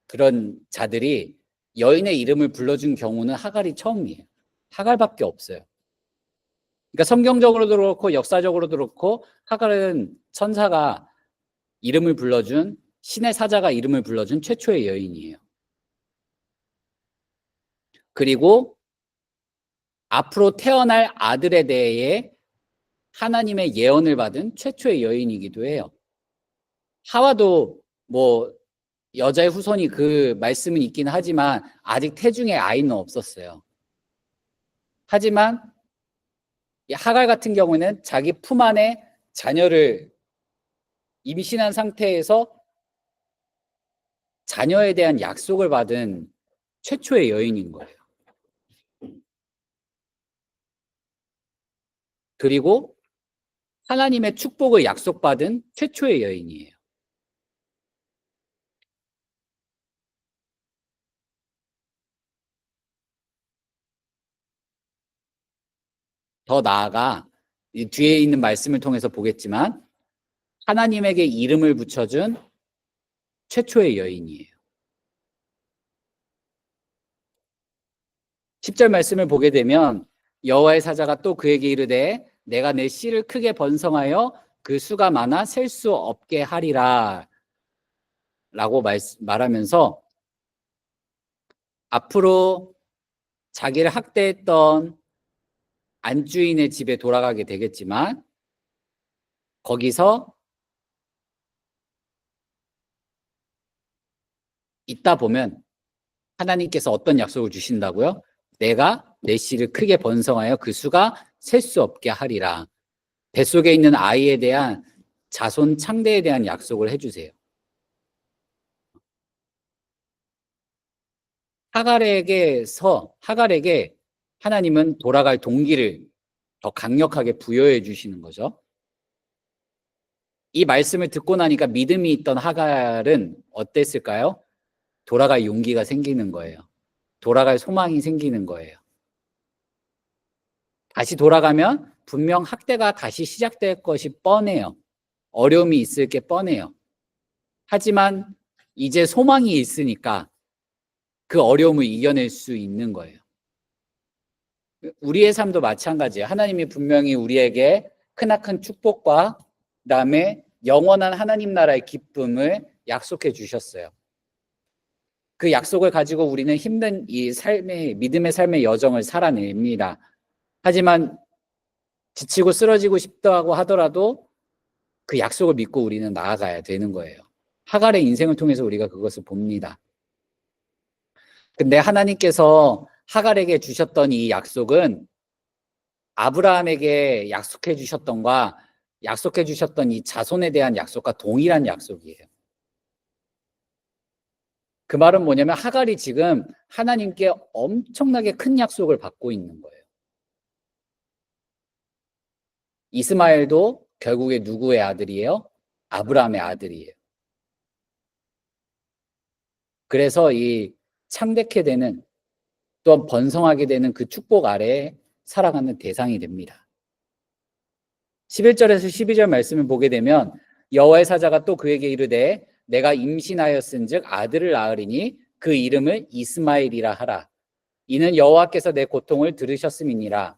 그런 자들이 여인의 이름을 불러준 경우는 하갈이 처음이에요. 하갈밖에 없어요. 그러니까 성경적으로도 그렇고 역사적으로도 그렇고 하갈은 천사가 이름을 불러준, 신의 사자가 이름을 불러준 최초의 여인이에요. 그리고 앞으로 태어날 아들에 대해 하나님의 예언을 받은 최초의 여인이기도 해요. 하와도 뭐 여자의 후손이 그 말씀은 있긴 하지만 아직 태중에 아이는 없었어요. 하지만 이 하갈 같은 경우에는 자기 품 안에 자녀를 임신한 상태에서 자녀에 대한 약속을 받은 최초의 여인인 거예요. 그리고 하나님의 축복을 약속받은 최초의 여인이에요. 더 나아가 이 뒤에 있는 말씀을 통해서 보겠지만 하나님에게 이름을 붙여준 최초의 여인이에요. 10절 말씀을 보게 되면 여호와의 사자가 또 그에게 이르되 내가 내 씨를 크게 번성하여 그 수가 많아 셀 수 없게 하리라 라고 말하면서 앞으로 자기를 학대했던 안주인의 집에 돌아가게 되겠지만 거기서 있다 보면 하나님께서 어떤 약속을 주신다고요? 내가 내 씨를 크게 번성하여 그 수가 셀 수 없게 하리라. 뱃속에 있는 아이에 대한 자손 창대에 대한 약속을 해주세요. 하갈에게 하나님은 돌아갈 동기를 더 강력하게 부여해 주시는 거죠. 이 말씀을 듣고 나니까 믿음이 있던 하갈은 어땠을까요? 돌아갈 용기가 생기는 거예요. 돌아갈 소망이 생기는 거예요. 다시 돌아가면 분명 학대가 다시 시작될 것이 뻔해요. 어려움이 있을 게 뻔해요. 하지만 이제 소망이 있으니까 그 어려움을 이겨낼 수 있는 거예요. 우리의 삶도 마찬가지예요. 하나님이 분명히 우리에게 크나큰 축복과 그다음에 영원한 하나님 나라의 기쁨을 약속해 주셨어요. 그 약속을 가지고 우리는 힘든 이 믿음의 삶의 여정을 살아냅니다. 하지만 지치고 쓰러지고 싶다고 하더라도 그 약속을 믿고 우리는 나아가야 되는 거예요. 하갈의 인생을 통해서 우리가 그것을 봅니다. 근데 하나님께서 하갈에게 주셨던 이 약속은 아브라함에게 약속해 주셨던 이 자손에 대한 약속과 동일한 약속이에요. 그 말은 뭐냐면 하갈이 지금 하나님께 엄청나게 큰 약속을 받고 있는 거예요. 이스마엘도 결국에 누구의 아들이에요? 아브라함의 아들이에요. 그래서 이 창대케 되는 또 번성하게 되는 그 축복 아래에 살아가는 대상이 됩니다. 11절에서 12절 말씀을 보게 되면 여호와의 사자가 또 그에게 이르되 내가 임신하였은즉 아들을 낳으리니 그 이름을 이스마엘이라 하라. 이는 여호와께서 내 고통을 들으셨음이니라.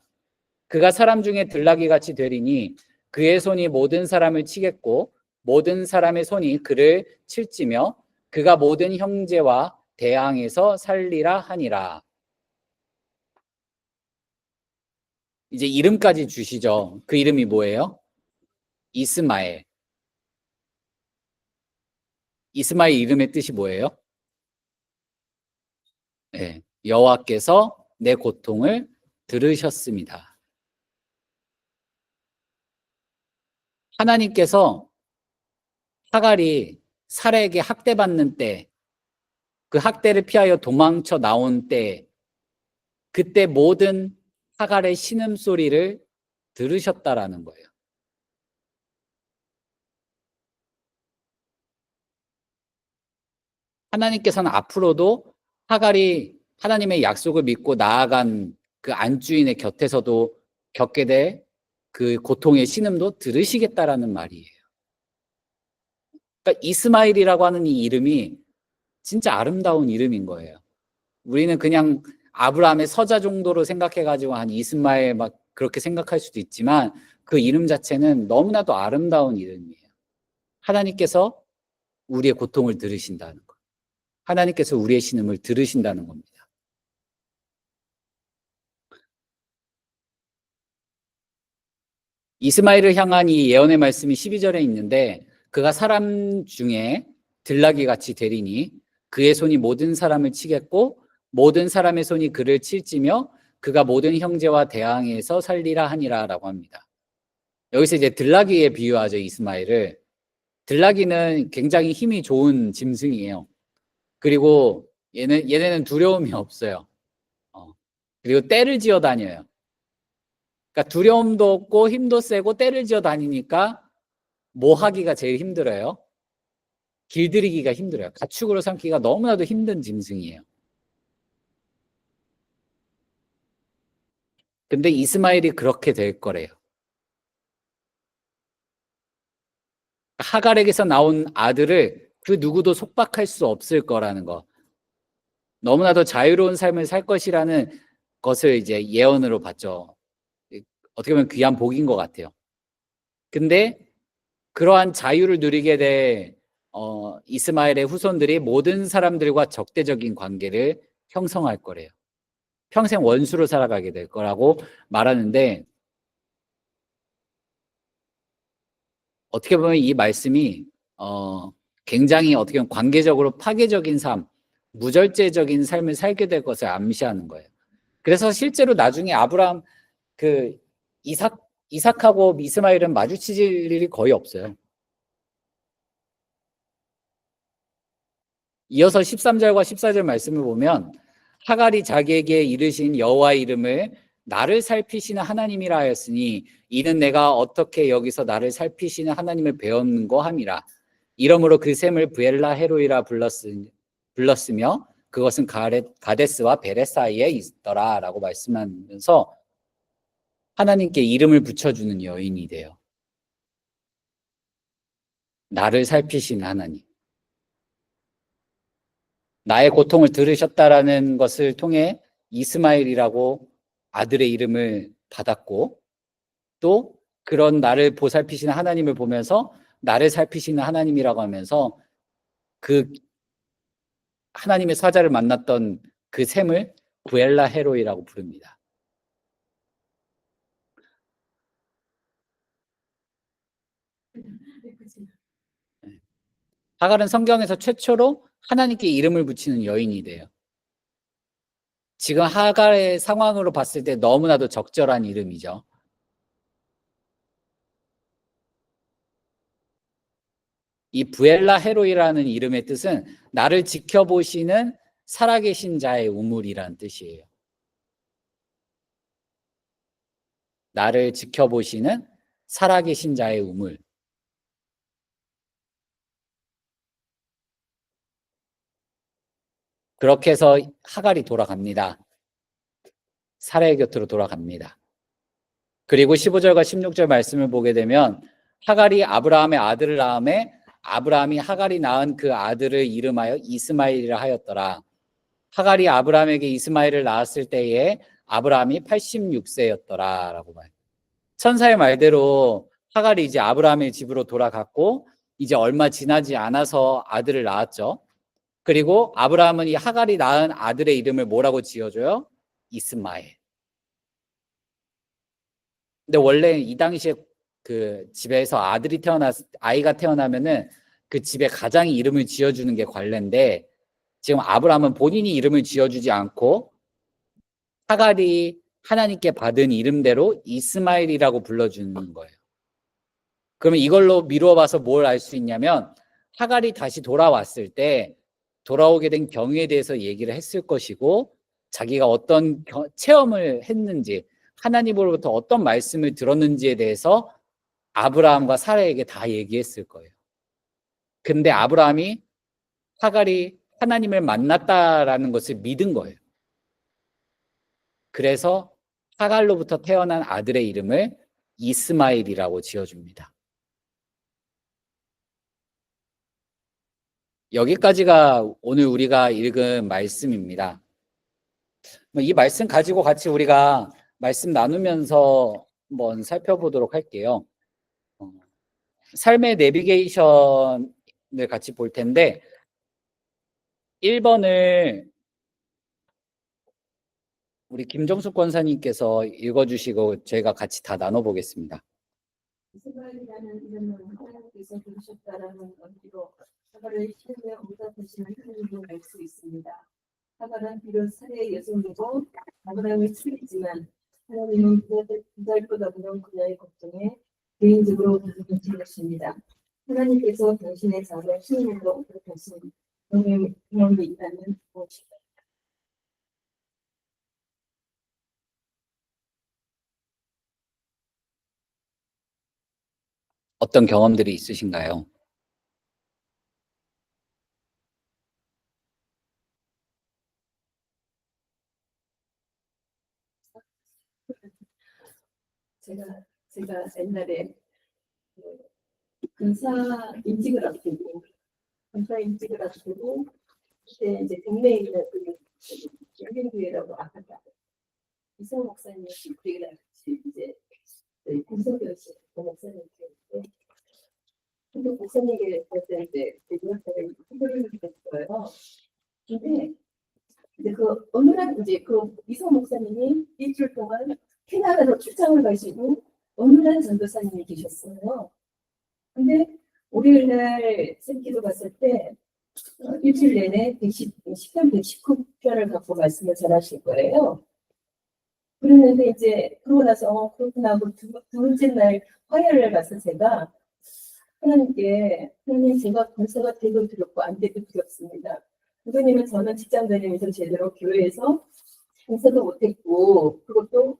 그가 사람 중에 들나귀 같이 되리니 그의 손이 모든 사람을 치겠고 모든 사람의 손이 그를 칠지며 그가 모든 형제와 대항에서 살리라 하니라. 이제 이름까지 주시죠. 그 이름이 뭐예요? 이스마엘. 이스마엘 이름의 뜻이 뭐예요? 네, 여호와께서 내 고통을 들으셨습니다. 하나님께서 하갈이 사라에게 학대받는 때, 그 학대를 피하여 도망쳐 나온 때, 그때 모든 하갈의 신음소리를 들으셨다라는 거예요. 하나님께서는 앞으로도 하갈이 하나님의 약속을 믿고 나아간 그 안주인의 곁에서도 겪게 될 그 고통의 신음도 들으시겠다라는 말이에요. 그러니까 이스마엘이라고 하는 이 이름이 진짜 아름다운 이름인 거예요. 우리는 그냥 아브라함의 서자 정도로 생각해가지고 한 이스마엘 막 그렇게 생각할 수도 있지만 그 이름 자체는 너무나도 아름다운 이름이에요. 하나님께서 우리의 고통을 들으신다는 것. 하나님께서 우리의 신음을 들으신다는 겁니다. 이스마엘을 향한 이 예언의 말씀이 12절에 있는데 그가 사람 중에 들나귀 같이 되리니 그의 손이 모든 사람을 치겠고 모든 사람의 손이 그를 칠지며 그가 모든 형제와 대항해서 살리라 하니라 라고 합니다. 여기서 이제 들나귀에 비유하죠. 이스마엘을. 들나귀는 굉장히 힘이 좋은 짐승이에요. 그리고 얘네는 두려움이 없어요. 그리고 떼를 지어 다녀요. 그러니까 두려움도 없고 힘도 세고 떼를 지어 다니니까 뭐 하기가 제일 힘들어요? 길들이기가 힘들어요. 가축으로 삼기가 너무나도 힘든 짐승이에요. 근데 이스마엘이 그렇게 될 거래요. 하갈에게서 나온 아들을 그 누구도 속박할 수 없을 거라는 거. 너무나도 자유로운 삶을 살 것이라는 것을 이제 예언으로 봤죠. 어떻게 보면 귀한 복인 것 같아요. 근데 그러한 자유를 누리게 될 이스마엘의 후손들이 모든 사람들과 적대적인 관계를 형성할 거래요. 평생 원수로 살아가게 될 거라고 말하는데, 어떻게 보면 이 말씀이 굉장히 어떻게 보면 관계적으로 파괴적인 삶, 무절제적인 삶을 살게 될 것을 암시하는 거예요. 그래서 실제로 나중에 아브라함 이삭하고 이스마엘은 마주칠 일이 거의 없어요. 이어서 13절과 14절 말씀을 보면 하갈이 자기에게 이르신 여호와의 이름을 나를 살피시는 하나님이라 하였으니 이는 내가 어떻게 여기서 나를 살피시는 하나님을 배웠는고 함이라. 이러므로 그 셈을 부엘라 헤로이라 불렀으며 그것은 가데스와 베레 사이에 있더라 라고 말씀하면서 하나님께 이름을 붙여주는 여인이 돼요. 나를 살피시는 하나님. 나의 고통을 들으셨다라는 것을 통해 이스마엘이라고 아들의 이름을 받았고, 또 그런 나를 보살피시는 하나님을 보면서 나를 살피시는 하나님이라고 하면서 그 하나님의 사자를 만났던 그 셈을 부엘라 헤로이라고 부릅니다. 하갈은 성경에서 최초로 하나님께 이름을 붙이는 여인이 돼요. 지금 하갈의 상황으로 봤을 때 너무나도 적절한 이름이죠. 이 부엘라 헤로이라는 이름의 뜻은 나를 지켜보시는 살아계신 자의 우물이라는 뜻이에요. 나를 지켜보시는 살아계신 자의 우물. 그렇게 해서 하갈이 돌아갑니다. 사라의 곁으로 돌아갑니다. 그리고 15절과 16절 말씀을 보게 되면 하갈이 아브라함의 아들을 낳음에 아브라함이 하갈이 낳은 그 아들을 이름하여 이스마엘이라 하였더라. 하갈이 아브라함에게 이스마엘을 낳았을 때에 아브라함이 86세였더라 라고 말해요. 천사의 말대로 하갈이 이제 아브라함의 집으로 돌아갔고 이제 얼마 지나지 않아서 아들을 낳았죠. 그리고 아브라함은 이 하갈이 낳은 아들의 이름을 뭐라고 지어줘요? 이스마엘. 근데 원래 이 당시에 그 집에서 아이가 태어나면은 그 집에 가장이 이름을 지어주는 게 관례인데, 지금 아브라함은 본인이 이름을 지어주지 않고 하갈이 하나님께 받은 이름대로 이스마엘이라고 불러주는 거예요. 그러면 이걸로 미루어 봐서 뭘 알 수 있냐면 하갈이 다시 돌아왔을 때 돌아오게 된 경위에 대해서 얘기를 했을 것이고, 자기가 어떤 체험을 했는지, 하나님으로부터 어떤 말씀을 들었는지에 대해서 아브라함과 사라에게 다 얘기했을 거예요. 근데 아브라함이 하갈이 하나님을 만났다라는 것을 믿은 거예요. 그래서 하갈로부터 태어난 아들의 이름을 이스마엘이라고 지어줍니다. 여기까지가 오늘 우리가 읽은 말씀입니다. 이 말씀 가지고 같이 우리가 말씀 나누면서 한번 살펴보도록 할게요. 삶의 내비게이션을 같이 볼 텐데 1번을 우리 김정숙 권사님께서 읽어주시고 저희가 같이 다 나눠보겠습니다. 이스마엘이라는 이름은 하나님께서 부르셨다라는 의미로 하갈을 시험에 응답하시는 하나님을 알 수 있습니다. 하갈은 비록 사례의 여성이고 아브라함을妻있지만 하나님은 부자일것 없는 그녀의 걱정에 개인적으로 관심을 주십니다. 하나님께서 당신의 자녀 시인으로 부르신 경험이 있다면 무엇일까요? 어떤 경험들이 있으신가요? 제가 옛날에 그 근사 인직을 앞두고 그때 이제 동네에 있는 그 열린교회라고 아파트 이성 목사님 우리랑 같이 이제 군성교실 목사님께 근데 목사님께 그때 이제 대교학생을 훈련을 했어요. 근데 이제 그 어느 날 이제 그 이성 목사님이 일주일 동안 캐나다로 출장을 가시고 어느 날 전도사님이 계셨어요. 근데 월요일날 생기도 갔을 때 일주일 내내 10편 119편을 갖고 말씀을 전하실 거예요. 그랬는데 이제 그러고 나서 그렇구나 하고 두 번째 날 화요일날 가서 제가 하나님 제가 권세가 되도 두렵고 안 돼도 두렵습니다. 그분님은 저는 직장 다니면서 제대로 교회에서 권세도 못했고 그것도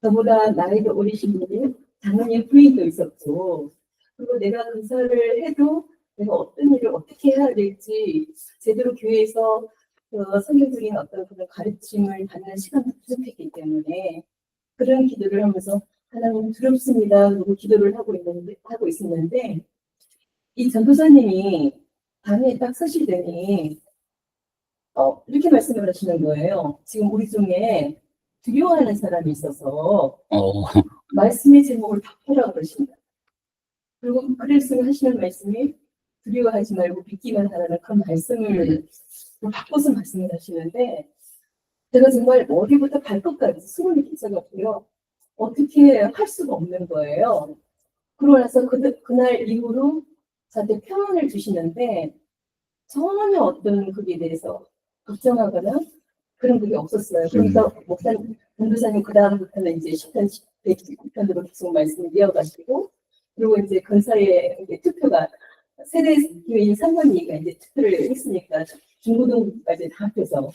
저보다 나이가 어리신 분이 당연히 부인도 있었고 그리고 내가 근사를 해도 내가 어떤 일을 어떻게 해야 될지 제대로 교회에서 성경적인 어떤 그런 가르침을 받는 시간도 부족했기 때문에 그런 기도를 하면서 하나님 두렵습니다. 그리고 기도를 하고 있었는데 이 전도사님이 밤에 딱 서시더니 이렇게 말씀을 하시는 거예요. 지금 우리 중에 두려워하는 사람이 있어서 말씀의 제목을 바꾸라고 그러신다. 그리고 그래서 하시는 말씀이 두려워하지 말고 믿기만 하라는 그 말씀을 바꿔서 말씀을 하시는데 제가 정말 머리부터 발끝까지 숨을 끼쳐갖고요. 어떻게 할 수가 없는 거예요. 그러고 나서 그날 이후로 저한테 평안을 주시는데 전혀 어떤 그에 대해서 걱정하거나 그런 게 없었어요. 그러니까 전도사님 그 다음부터는 이제 10편, 119편으로 계속 말씀을 이어가시고 그리고 이제 근사에 이제 투표가 세대교인 상관이가 이제 투표를 했으니까 중고등부까지 다 합해서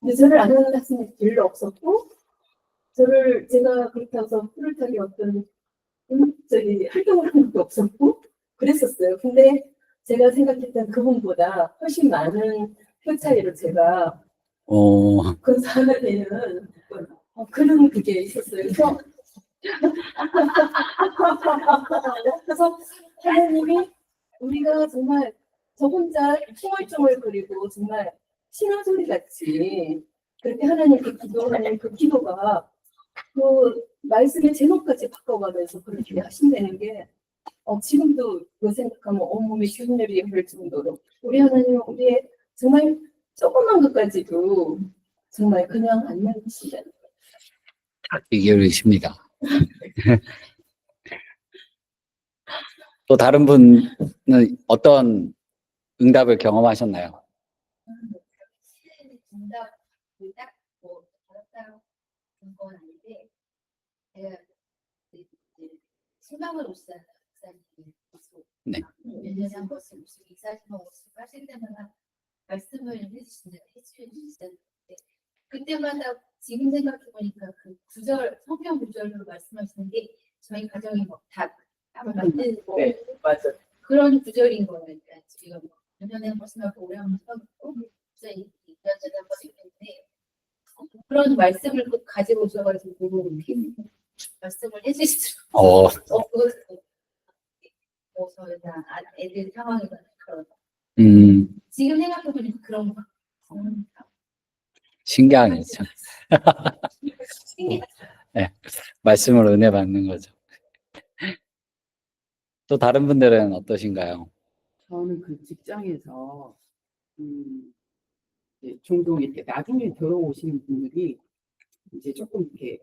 근데 저를 아는 학생이 별로 없었고 제가 그렇게 해서 뚜렷하게 어떤 활동을 한 것도 없었고 그랬었어요. 근데 제가 생각했던 그분보다 훨씬 많은 표 차이로 제가 근사가 되는 그런 그게 있었어요. 그래서 하나님이 우리가 정말 저 혼자 퉁얼퉁얼거리고 정말 신앙소리 같이 그렇게 하나님께 기도하는 그 기도가 그 말씀의 제목까지 바꿔가면서 그렇게 하신다는 게 지금도 그 생각하면 온몸이 흉내를 흐를 정도로 우리 하나님은 우리의 정말 조그만 것까지도 정말 그냥 안 남기신다는 거예요. 이겨르십니다. 또 다른 분은 어떤 응답을 경험하셨나요? 정답을 딱뭐 받았다는 건 아닌데 제가 이제 실망을 오시잖아요. 목사님이 네. 몇 년에 한 번씩 오시고 20-40번 오시고 하실 때마다 말씀을 해주시는데 그때마다 지금 생각해보니까 그 구절 성경 구절로 말씀하시는 게 저희 가정이 뭐다 맞는 네, 맞아요. 그런 구절인 거예요. 그러니까 지금 몇 년에 한 번씩 하고 올해 한 번씩 하고 이제 2년에 한 번씩 했는데 그런 말씀을 꼭 가지고 오셔가지고 말씀을 해주시더라고요. 저희가 애들 상황이 그런 지금 생각해보니까 그런 거 신기하네 참. 네, 말씀으로 은혜 받는 거죠. 또 다른 분들은 어떠신가요? 저는 그 직장에서 이제 종종 이렇게 나중에 들어오시는 분들이 이제 조금 이렇게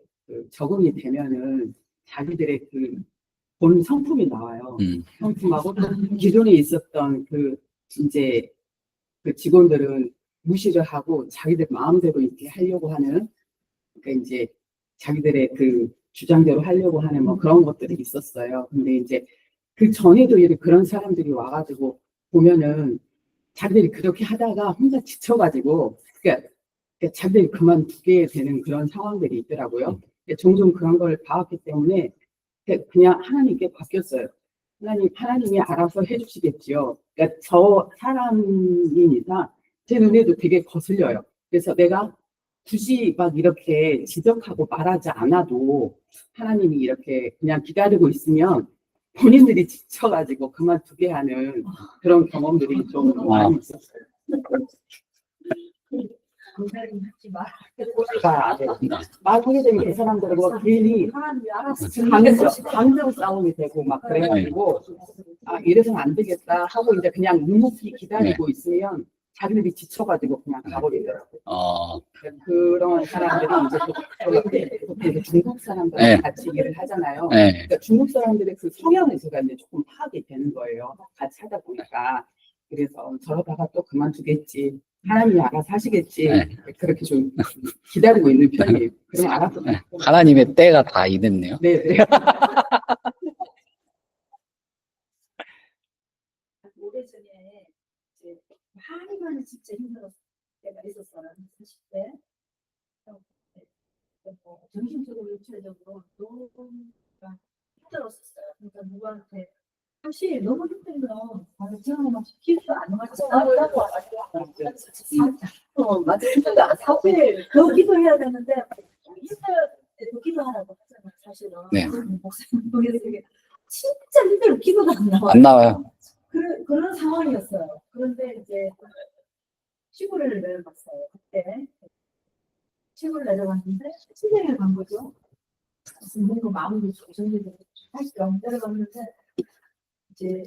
적응이 되면은 자기들의 그 본 성품이 나와요. 성품하고 또 기존에 있었던 이제 그 직원들은 무시를 하고 자기들 마음대로 이렇게 하려고 하는 그러니까 이제 자기들의 그 주장대로 하려고 하는 뭐 그런 것들이 있었어요. 근데 이제 그 전에도 이렇게 그런 사람들이 와가지고 보면은 자기들이 그렇게 하다가 혼자 지쳐가지고 그러니까 자기들이 그만두게 되는 그런 상황들이 있더라고요. 종종 그런 걸 봐왔기 때문에 그냥 하나님께 바뀌었어요. 하나님이 알아서 해주시겠지요. 그러니까 저 사람이니까 제 눈에도 되게 거슬려요. 그래서 내가 굳이 막 이렇게 지적하고 말하지 않아도 하나님이 이렇게 그냥 기다리고 있으면 본인들이 지쳐가지고 그만두게 하는 그런 경험들이 좀 많이 있었어요. 그날은 하지 마. 말하게 되면 그 사람들하고 괜히 하나님이 알아서 감정 싸움이 되고 막 그래가지고 이래서는 안 되겠다 하고 이제 그냥 묵묵히 기다리고 있으면 자기들이 지쳐가지고 그냥 가버리더라고요. 그런 사람들이 이제 중국 사람들과 같이 일을 하잖아요. 그러니까 중국 사람들의 그 성향을 제가 이제 조금 파악이 되는 거예요. 같이 하다 보니까. 그래서 저러다가 또 그만두겠지. 하나님이 알아서 하시겠지. 그렇게 좀 기다리고 있는 편이에요. 그럼 알아서. 하나님의 때가 다 있네요. 네. 오래전에 이제 많이 진짜 힘들었을 때가 있었어요. 40대. 정신적으로 육체적으로 너무 힘들었었어요. 그러니까 누구한테 사실 너무 힘들면 제가 막 기도 안 맞았다고 맞아 힘들도 안 사실 더 기도해야 되는데 힘들 때도 기도하라고 하잖아요. 사실은 목사님 되게 진짜 힘들고 기도가 안 나와요. 안 나와요. 그런 상황이었어요. 그런데 이제 시골을 내려갔어요. 그때 시골을 내려갔는데 시내를 간 거죠. 무슨 뭔가 마음이 정리되고 다시 내려갔는데 이제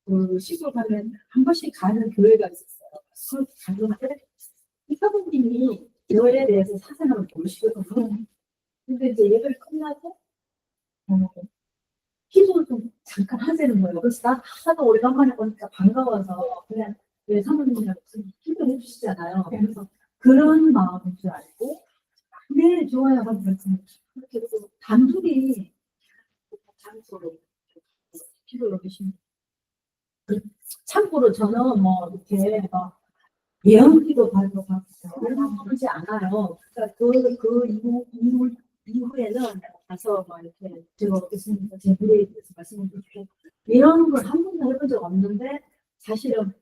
그 시골 가면 한 번씩 가는 교회가 있었어요. 그 가는데 이 사부님이 교회에 대해서 사생활을 모르시거든요. 근데 이제 예배를 끝나고 기도 좀 잠깐 하시는 거예요. 그래서 나 하도 오래간만에 보니까 반가워서 그냥 왜 사모님이랑 기도해 주시잖아요. 그래서 그런 마음인 줄 알고 네 좋아요 하고 그렇게 또 단둘이 장소로 기도를 하시는 참고로 저는 뭐 이렇게 막 예언기도 받고 그러지 않아요. 그러니까 그 이후에는 가서 막 이렇게 제가 어떻습니까? 제 무대에 대해서 말씀을 드리고 이런 걸 한 번도 해본 적 없는데 사실은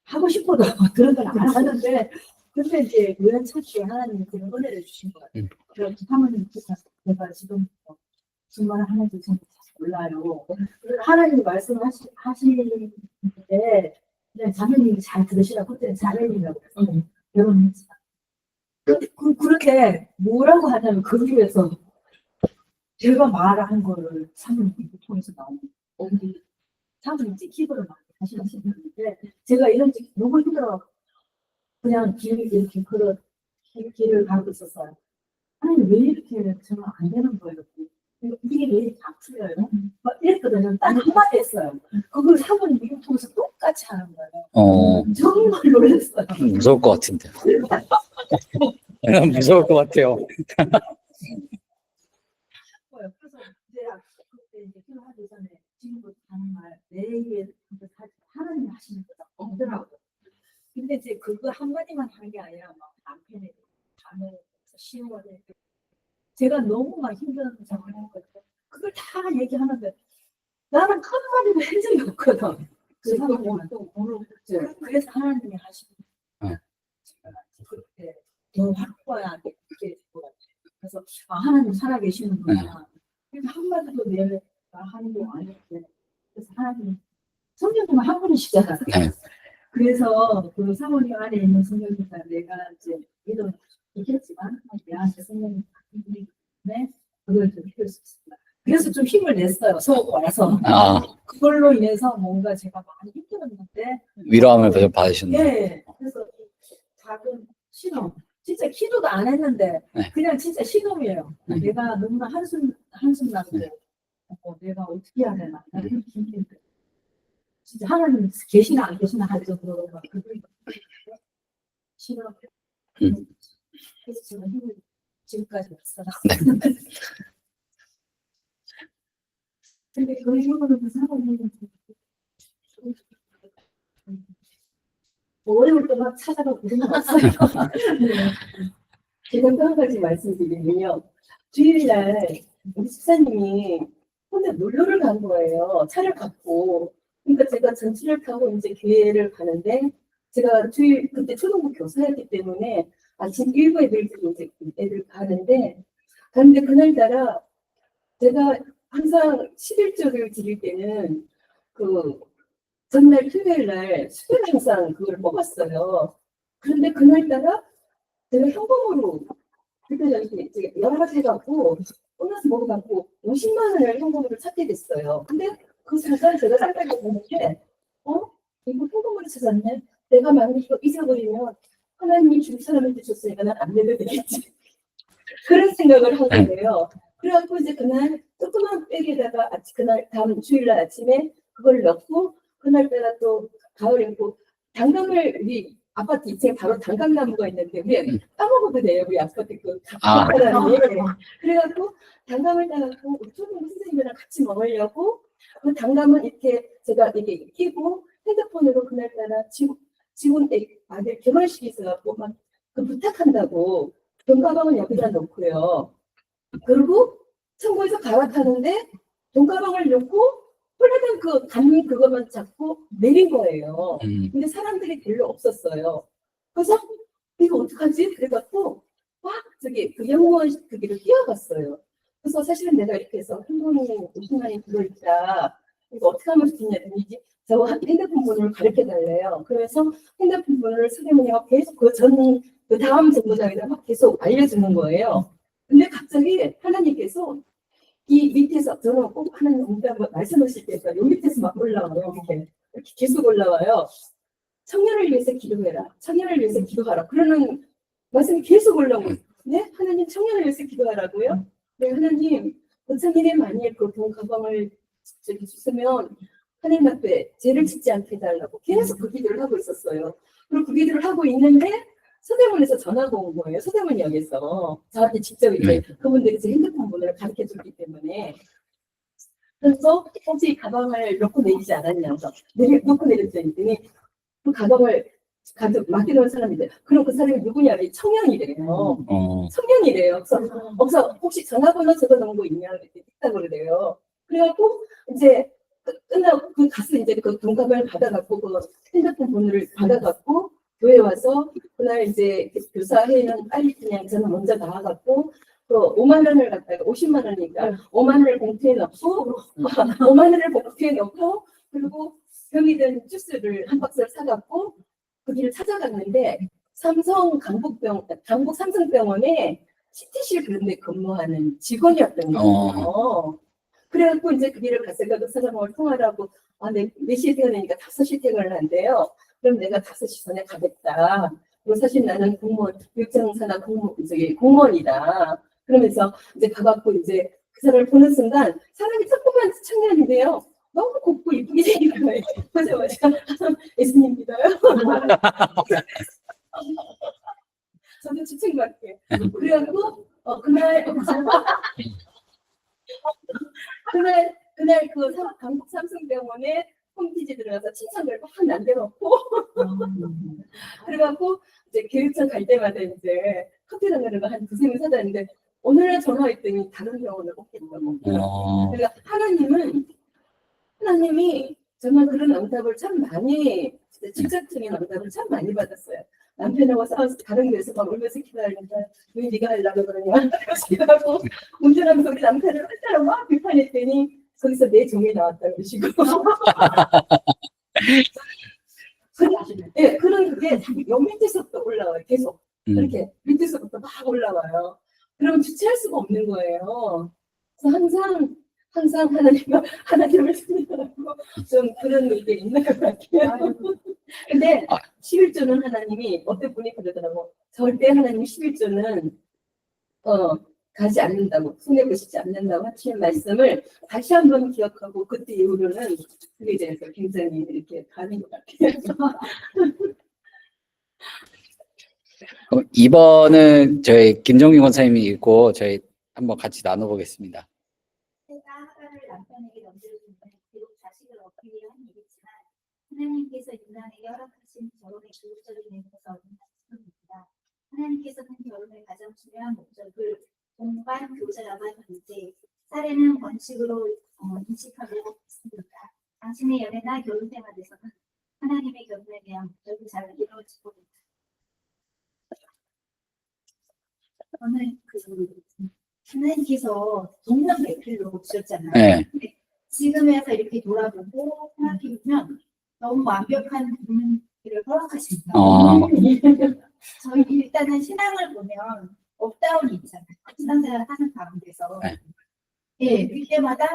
하고 싶어도 그런 걸 안 하는데 근데 이제 우연찮게 하나님이 그런 은혜를 주신 것 같아요. 그래서 사모님께서 제가 지금 정말 하나님도 잘 몰라요. 하나님이 말씀하시는데 그냥 자매님이 잘 들으시라고 그때는 자매님이라고 그랬어요. 결혼했지만 그렇게 뭐라고 하냐면 그 중에서 제가 말한 거를 사모님 통해서 나오는 사모님 이제 기도를 많이 하시는데 제가 이런 지 너무 힘들어 그냥 이렇게 그런 길을 가고 있었어요. 하나님 왜 이렇게 정말 안 되는 거예요? 이게 왜 이렇게 안 풀려요? 막 이랬거든요. 딱 한마디 했어요. 그걸 사모님 미국 통해서 똑같이 하는 거예요. 정말 놀랐어요. 무서울 것 같은데. 무서울 것 같아요. 그래서 이제 그때 이제 기도하기 전에 지금부터 하는 말 매일 하나님 하시는 거다 없더라고요. 근데 이제 그거 한마디만 하는 게 아니라 막 남편에 자매에서 시어머니에 제가 너무 막 힘든 상황이었거든요. 그걸 다 얘기하는데 나는 한마디도 한 적이 없거든. 그 상황한테 그래서 하나님이 하시는 그때 더 확고하게 이렇게 그래서 하나님 살아계시는구나. 그래서 한마디도 내가 하는 게 아닌데 그래서 하나님 성령님은 한 분이시잖아요. 그래서 그 사모님 안에 있는 성령님과 내가 이제 믿었지만 내한테 성령님 같은 분이기 때문에 그걸 좀 해줄 수 있습니다. 그래서 좀 힘을 냈어요. 수업 와서. 그걸로 인해서 뭔가 제가 많이 힘들었는데 위로함을 받으셨네요. 네. 그래서 작은 신호. 진짜 기도도 안 했는데 그냥 진짜 신호예요. 내가 너무나 한숨 나는데 내가 어떻게 해야 되나. 진짜 하나님 계시나 안 계시나 할 정도로 막 그걸 신호. 그래서 제가 힘을 지금까지 왔어요. 근데 그런 식으로 사람은 어려울 때만 찾아가고 그런 거 없어요. 제가 또 한 가지 말씀드리면요. 주일날 우리 집사님이 혼자 놀러를 간 거예요. 차를 갖고. 그러니까 제가 전철을 타고 이제 교회를 가는데 제가 주일 그때 초등부 교사였기 때문에 아침 일부 애들이 이제 애들 가는데 그날따라 제가 항상 11조를 드릴 때는 그 전날 토요일 날 수요일 항상 그걸 뽑았어요. 그런데 그날따라 제가 현금으로 그때 이제 여러 가지 해갖고 보너스 먹어갖고 50만 원을 현금으로 찾게 됐어요. 근데 그 잠깐 제가 생각해 보는데 이거 현금으로 찾았네. 내가 만약 이거 잊어버리면 하나님이 줄 사람한테 줬으니까 난 안 내도 되겠지. 그런 생각을 한 거예요. 그래갖고 이제 그날 조그만 백에다가 그날 다음 주일날 아침에 그걸 넣고 그날따라 또 가을이고 당근을 우리 아파트 2층에 바로 단감나무가 있는데 우리 따먹어도 돼요. 우리 아파트 그 사람이. 그래갖고 단감을 따갖고 우리 초등부 선생님이랑 같이 먹으려고 그 단감은 이렇게 제가 이렇게 끼고 핸드폰으로 그날따라 지원 아들 결혼식이 있어갖고 막 그 부탁한다고 돈 가방은 여기다 놓고요. 그리고 청구에서 갈아타는데 돈 가방을 놓고 홀라당 그 단위 그것만 잡고 내린 거예요. 근데 사람들이 별로 없었어요. 그래서 이거 어떡하지? 그래갖고 막 저기 그 영무원 거기를 뛰어갔어요. 그래서 사실은 내가 이렇게 해서 현금이 50만이 들어있다. 이거 어떻게 하면 좋냐 했더니 저 핸드폰 번호를 가르쳐 달래요. 그래서 핸드폰 번호를 선생님이 계속 그 다음 정보장에다 막 계속 알려주는 거예요. 근데 갑자기 하나님께서 이 밑에서 저는 꼭 하나님 응답을 말씀하실 때가 요 밑에서 막 올라와요. 이렇게 계속 올라와요. 청년을 위해서 기도해라. 청년을 위해서 기도하라. 그러는 말씀이 계속 올라오고 네? 하나님 청년을 위해서 기도하라고요? 네, 하나님 부처님의 만일 그 돈 가방을 저기 주시면 하나님 앞에 죄를 짓지 않게 해달라고 계속 그 기도를 하고 있었어요. 그리고 그 기도를 하고 있는데 서대문에서 전화가 온 거예요. 서대문역에서 저한테 직접 이제 그분들이 제 핸드폰 번호를 가르쳐 줬기 때문에 그래서 혹시 이 가방을 놓고 내리지 않았냐고 놓고 내렸죠. 했더니 그 가방을 가지고 맡겨놓은 사람인데 그럼 그 사람이 누구냐? 청년이래요. 청년이래요. 그래서 혹시 전화번호 적어놓은 거 있냐? 있다고 그래요. 그래갖고 이제 끝나고 그 가서 이제 그 돈 가방을 받아갖고 그 핸드폰 번호를 받아갖고 교회 와서 그날 이제 교사회는 빨리 그냥 저는 먼저 나와갖고 그 5만 원을 갖다가 50만 원이니까 5만 원을 봉투에 넣고 5만 원을 봉투에 넣고 그리고 병이 든 주스를 한 박스를 사갖고 그 길을 찾아갔는데 삼성 강북 삼성병원에 CT실 그런 데 근무하는 직원이었던 거예요. 그래갖고 이제 그 길을 갔으니까 그 사람하고 통화를 하고 몇 시에 퇴근하니까 5시 퇴근을 한대요. 그럼 내가 5시 전에 가겠다. 그리고 사실 나는 공무원, 교육장사나 공무원이다. 그러면서 이제 가갖고 이제 그 사람을 보는 순간 사람이 조그만 청년인데요. 너무 곱고 이쁘게 생긴 거예요. 맞아. 예수님 믿어요? 저도 집중할게요. 그래갖고 그날 그 강북 삼성병원에 홈페이지 들어가서 친척을 막 남겨놓고 그래갖고 이제 교육청 갈 때마다 이제 커피 담그는 거 한 두세 명 사다는데 오늘날 전화했더니 다른 병원을 뽑겠다고. 그러니까 하나님이 정말 그런 응답을 참 많이 직접적인 응답을 참 많이 받았어요. 남편하고 싸워서 다른 교회에서 막 울면서 기다리니까 왜 네가 하려고 그러냐 하고 운전하면서 우리 남편을 얼마나 막 비판했더니 거기서 내 종이 나왔다 그러시고 네, 그런 그게 요 밑에서부터 올라와요. 계속 이렇게 밑에서부터 막 올라와요. 그러면 주체할 수가 없는 거예요. 그래서 항상 하나님을 생각하고 좀 그런 게 있는 것 같아요. 근데 11조는 하나님이 어떤 분이 그러더라고. 절대 하나님 11조는 가지 않는다고, 손해보시지 않는다고 하시는 말씀을 다시 한번 기억하고 그때 이후로는 그게 대해서 굉장히 이렇게 가는 것 같아요. 그럼 2번은 저희 김정민 권사님이 읽고 저희 한번 같이 나눠보겠습니다. 내가 하가를 남편에게 넘기려 하나님께서 인간에게 허락하신 결혼의 교육적인 의미에서 얻는 말씀입니다. 하나님께서는 결혼의 가장 중요한 목적을 공간 교제라고 하는데 사례는 원칙으로 인식하고 있습니다. 당신의 연애나 결혼 생활에서는 하나님의 결혼에 대한 목적이 잘 이루어지고 있습니다. 저는 하나님께서 동명백필로 주셨잖아요. 네. 근데 지금에서 이렇게 돌아보고 생각해보면 너무 완벽한 분들을 허락하십니다. 저희 일단은 신앙을 보면 업다운이 있잖아요. 신앙생활을 하는 가운데서. 네. 예, 그때마다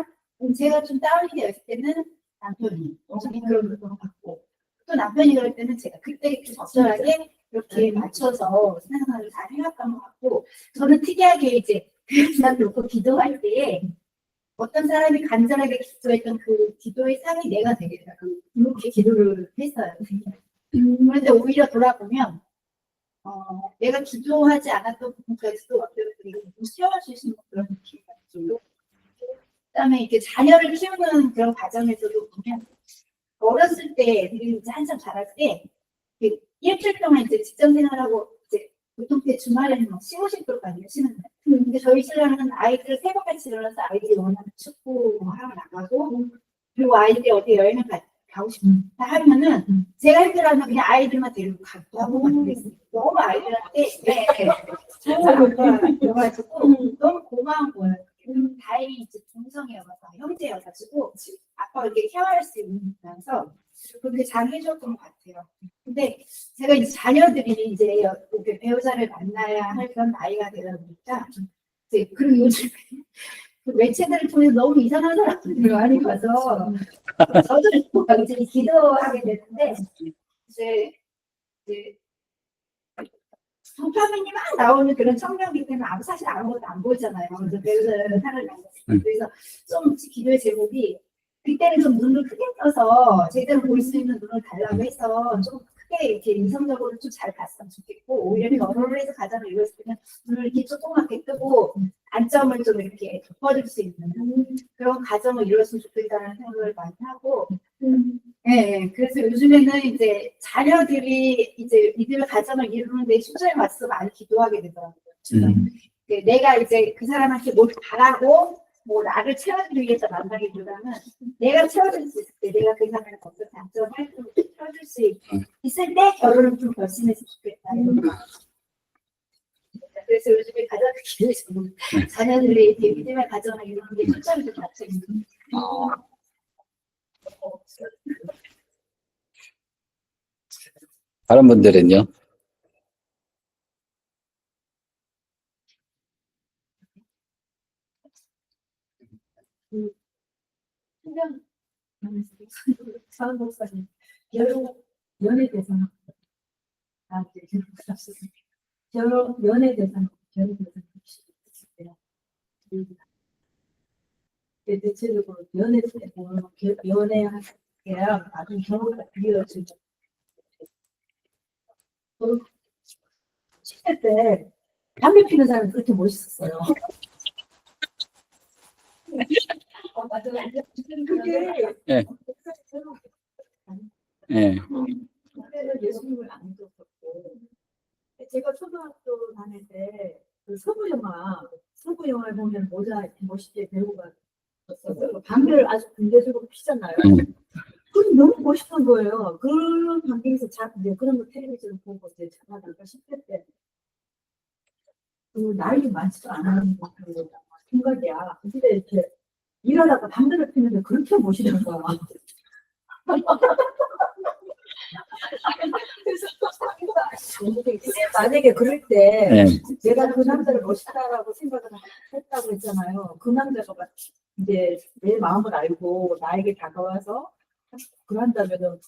제가 좀 다운이 되었을 때는 남편이 저는 그런 걸 받고 또 남편이 그럴 때는 제가 그때 적절하게 이렇게 맞춰서 신앙생활을 잘 해왔던 것 같고 저는 특이하게 이제 그냥 놓고 기도할 때에 어떤 사람이 간절하게 기도했던 그 기도의 상이 내가 되겠다고 이렇게 기도를 했어요. 그런데 오히려 돌아보면 내가 기도하지 않았던 부분까지도 어떻게 채워주시는 그런 느낌이 들고 그다음에 이렇게 자녀를 키우는 그런 과정에서도 보면 어렸을 때 그리고 이제 한참 자랄 때 일주일 동안 이제 직장 생활하고 이제 보통 때 주말에는 막 쉬고 싶도록까지 쉬는데 근데 저희 신랑은 아이들 새벽같이 일어나서 아이들이 원하는 축구 하러 나가고 그리고 아이들이 어디 여행을 가고 싶다 하면은 제가 힘들어하면 그냥 아이들만 데리고 가기도 하고 막 그랬어요. 너무 아이들한테 좋아가지고 너무 고마운 거예요. 다행히 이제 동성이어서 형제여가지고 아빠가 이렇게 케어할 수 있으면서 그렇게 잘 해줬던 것 같아요. 근데 제가 이제 자녀들이 이제 이렇게 배우자를 만나야 할 그런 나이가 되다 보니까 이제 그리고 요즘 그 매체들을 통해서 너무 이상한 사람들이 많이 봐서 저도 이제 기도하게 되는데 이제 도파민이 막 나오는 그런 청년기 때문에 사실 아무것도 안 보이잖아요. 그래서 배우자를 살아가면서 그래서 좀 기도의 제목이 그때는 좀 눈을 크게 떠서 제대로 볼 수 있는 눈을 달라고 해서 좀 크게 이렇게 이성적으로 좀 잘 봤으면 좋겠고 오히려 결혼을 해서 가정을 이뤘을 때는 눈을 이렇게 조그맣게 뜨고 안점을 좀 이렇게 덮어줄 수 있는 그런 가정을 이뤘으면 좋겠다는 생각을 많이 하고 네, 그래서 요즘에는 이제 자녀들이 이제 이들 가정을 이루는데 초점을 맞춰서 많이 기도하게 되더라고요. 내가 이제 그 사람한테 뭘 바라고 뭐 나를 채워주기 위해서 만나기보다는 내가 채워줄 수 있을 때 내가 그 사람의 어떤 장점을 채워줄 수 있을 때 결혼을 좀 결심했으면 좋겠다. 그래서 요즘에 가장 기도해 주는 자녀들이 이렇게 믿음의 가정을 이루는 게 초점이 좀 맞춰 있는 다른 분들은요? 신경 사은 목사님 연애 대상 연애 대상 대체적으로 연애 때 보면 연애랑 나중에 결혼을 이어지죠. 10대 때 담배 피는 사람이 그렇게 멋있었어요. 맞아. 그게 예. 예. 그때는 예수님을 안 믿었었고 제가 초등학교 다닐 때 그 서부 영화를 보면 모자 이렇게 멋있게 배우가 있었어요. 담배를 아주 군대적으로 피잖아요. 그게 너무 멋있는 거예요. 그런 환경에서 이제 그런 거 텔레비전을 보고 이제 자라다가 10대 때 그 나이 많지도 않은 그 생각이야. 근데 이렇게 일하다가 담배를 피는데 그렇게 멋있는 거야. 만약에 그럴 때 네. 내가 그 남자를 멋있다라고 생각을 했다고 했잖아요. 그 남자가 이제 내 마음을 알고 나에게 다가와서 그런다면은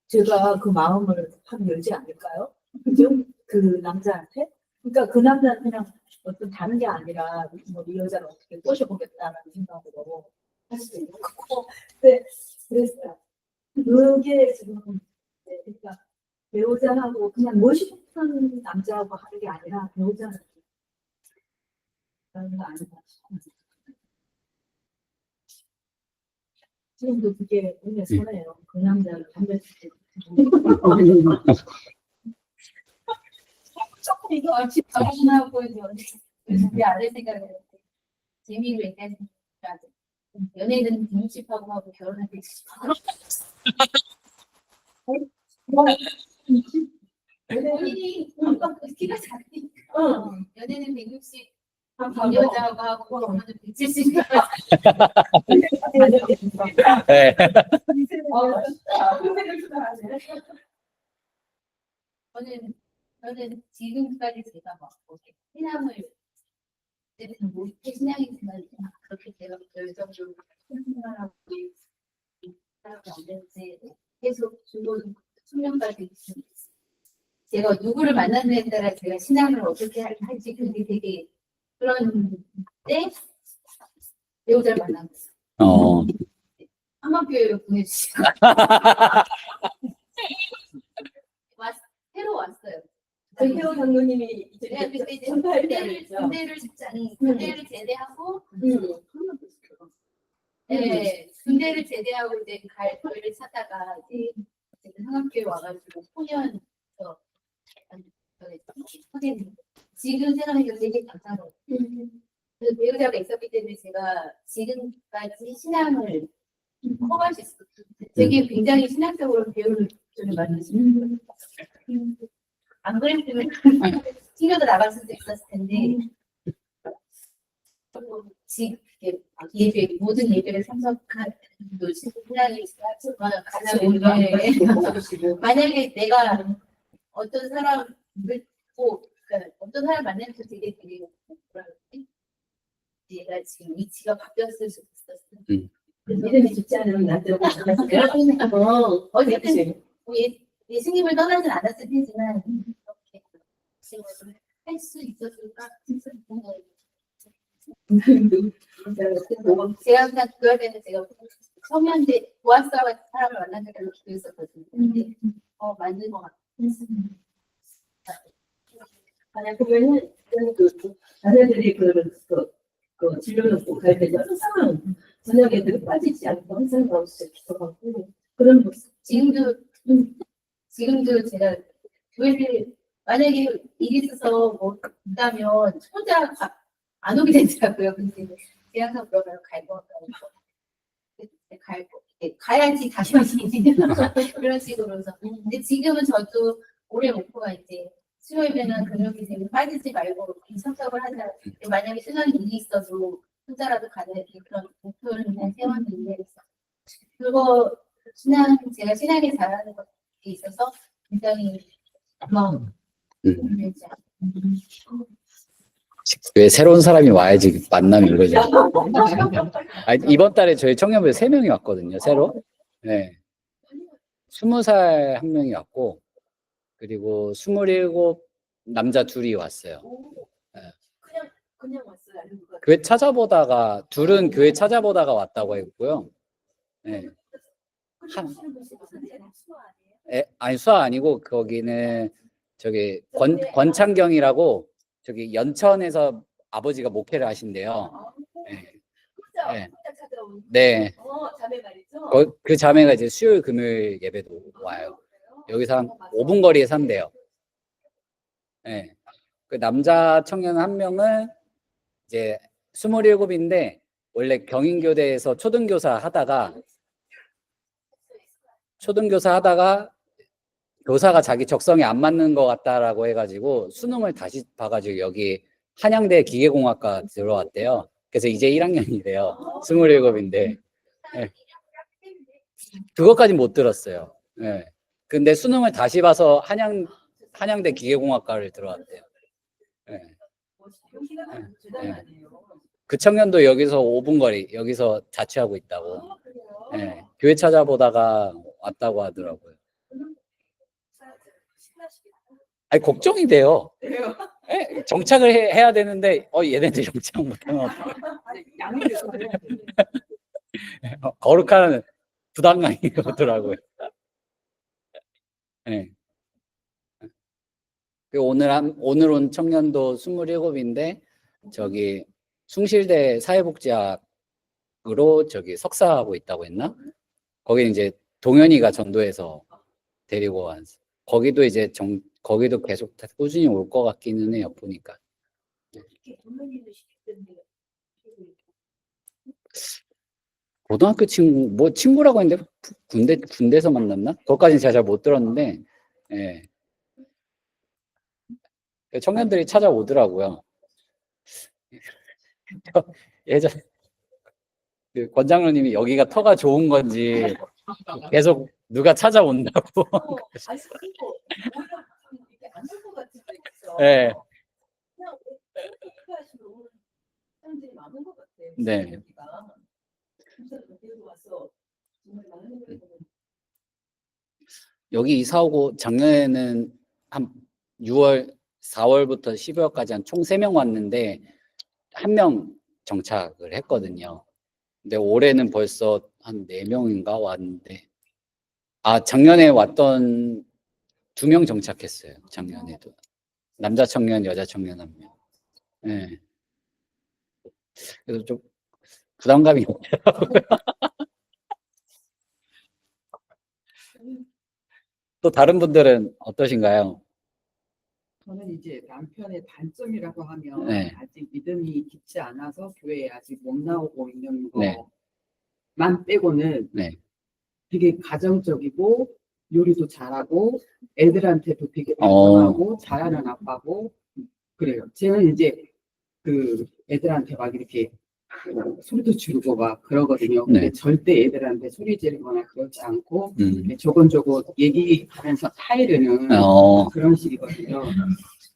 제가 그 마음을 한번 열지 않을까요? 그죠? 그 남자한테? 그러니까 그 남자한테는 어떤 다른 게 아니라 뭐 이 여자를 어떻게 꼬셔보겠다라는 생각으로 할 수도 있는 거고. 네, 그랬어요. 그게 지금 그러니까 배우자하고 그냥 멋있는 남자하고 하는 게 아니라 배우자는 그런 거 아닌가 싶어요. 지금도 그게 눈에 선해요. 그 남자를 담배 피우고 조금 이거 얼핏 결혼하고 우리 아들 생각을 재미로 얘기하는 연애는 등집하고 하고 결혼할 때 집하고 본인이 키가 작으니까 연애는 160 여자하고 하고 결혼은 170. 네. 저는 지금까지 제가 막 신앙을 그때는 뭐 이렇게 신앙이지만 그렇게 제가 열정적으로 생활하고 안 되는지 계속 중고등 숙련까지 제가 누구를 만나느냐에 따라 제가 신앙을 어떻게 할지 그게 되게 그런데 배우자를 만났어요. 한국교회로 보내주시고 새로 왔어요. 배우 장로님이 이제 네, 그때 이제 전파할 때죠. 군대를 제대하고 음. 네, 군대를 제대하고 이제 갈 교회를 찾다가 이제 한국교회 와가지고 소년 지금 생각하니까 되게 감사해요. 그래서 배우자가 있었기 때문에 제가 지금까지 신앙을 커갈 수 있었어요. 되게 굉장히 신앙적으로 배우를 많이 안 그랬으면 튕겨도 나갈 수도 있었을 텐데 예배 모든 예배를 참석한 신앙이 가장 만약에 내가 어떤 사람을 어떤 사람 만나면서 되게 뭐라 그러지? 얘가 지금 위치가 바뀌었을 수도 있었어. 이름이 좋지 않으면 남자고 어쨌든 예수님을 떠나진 않았을 테지만 이렇게 할 수 있었을까? 제가 그냥 그럴 때는 제가 청년대 보아스와 같은 사람을 만나는 걸로 기도했었거든요. 근데 맞는 것 같아요. 만약 보면은 자녀들이 그 진료를 꼭 갈 때 항상 저녁에 늘 빠지지 않고 항상 나오시죠 기도하고 그런 모습. 지금도 제가 교회를 만약에 일이 있어서 뭐 있다면 혼자 안 오게 되더라고요. 근데 제가 항상 그러면 가야지 다시 오시지 그런 식으로 해서 근데 지금은 저도 올해 목표가 이제 수요일에는 근육이 되게 빠지지 말고 참석을 하자. 만약에 신앙 일이 있어도 혼자라도 가는 그런 목표를 그냥 세웠는데 그거 제가 신앙에 잘하는 것에 있어서 굉장히 고마운 일이죠. 왜 새로운 사람이 와야지 만남이 이루어져. 이번 달에 저희 청년부에 3명이 왔거든요, 새로. 네. 20살 한 명이 왔고, 그리고 27 남자 2이 왔어요. 그냥 왔어요. 아니면 교회 찾아보다가, 둘은 교회 찾아보다가 왔다고 했고요. 네. 아니, 수아 아니고, 거기는 저기 권창경이라고 저기 연천에서 아버지가 목회를 하신대요. 네. 네. 네. 자매 말이죠. 그 자매가 이제 수요일 금요일 예배도 와요. 여기서 한 5분 거리에 산대요. 네. 그 남자 청년 한 명은 이제 27인데 원래 경인교대에서 초등교사 하다가 교사가 자기 적성에 안 맞는 것 같다라고 해가지고 수능을 다시 봐가지고 여기 한양대 기계공학과 들어왔대요. 그래서 이제 1학년이래요. 27인데. 네. 그것까진 못 들었어요. 네. 근데 수능을 다시 봐서 한양대 기계공학과를 들어왔대요. 네. 네. 그 청년도 여기서 5분 거리, 여기서 자취하고 있다고. 네. 교회 찾아보다가 왔다고 하더라고요. 아니 걱정이 돼요. 네, 정착을 해야 되는데 얘네들 정착 못하면 거룩한 부담감이 오더라고요. 네. 오늘 온 청년도 27인데 저기 숭실대 사회복지학으로 저기 석사하고 있다고 했나? 거기 이제 동현이가 전도해서 데리고 와서 거기도 이제 거기도 계속 다 꾸준히 올 것 같기는 해요. 보니까. 이렇게 부모님도 시켰던데 고등학교 친구 뭐 친구라고 했는데 군대에서 만났나? 그것까지는 제가 잘 못 들었는데, 예. 청년들이 찾아오더라고요. 예전 그 권장로님이 여기가 터가 좋은 건지 계속 누가 찾아온다고. 아니 그리고 오히려 이렇게 안올 것 같은 데 있어. 예. 그냥 어떻게 하시면 오는 사람들이 많은 것 같아. 네. 여기가. 진짜 여기 와서 정말 많은 분들이 여기 이사 오고 작년에는 한 6월, 4월부터 12월까지 한 총 3명 왔는데 1명 정착을 했거든요. 근데 올해는 벌써 한 4명인가 왔는데, 작년에 왔던 2명 정착했어요. 작년에도. 남자 청년, 여자 청년 1명. 예. 그래서 좀 부담감이 없더라고요. 또 다른 분들은 어떠신가요? 저는 이제 남편의 단점이라고 하면 네. 아직 믿음이 깊지 않아서 교회에 아직 못 나오고 있는 네. 것만 빼고는 네. 되게 가정적이고 요리도 잘하고 애들한테도 되게 반성하고 잘하는 아빠고 그래요. 쟤는 이제 그 애들한테 막 이렇게 소리도 지르고 막 그러거든요. 근데 네. 절대 애들한테 소리 지르거나 그러지 않고 음. 조곤조곤 얘기하면서 타이르는 그런 식이거든요.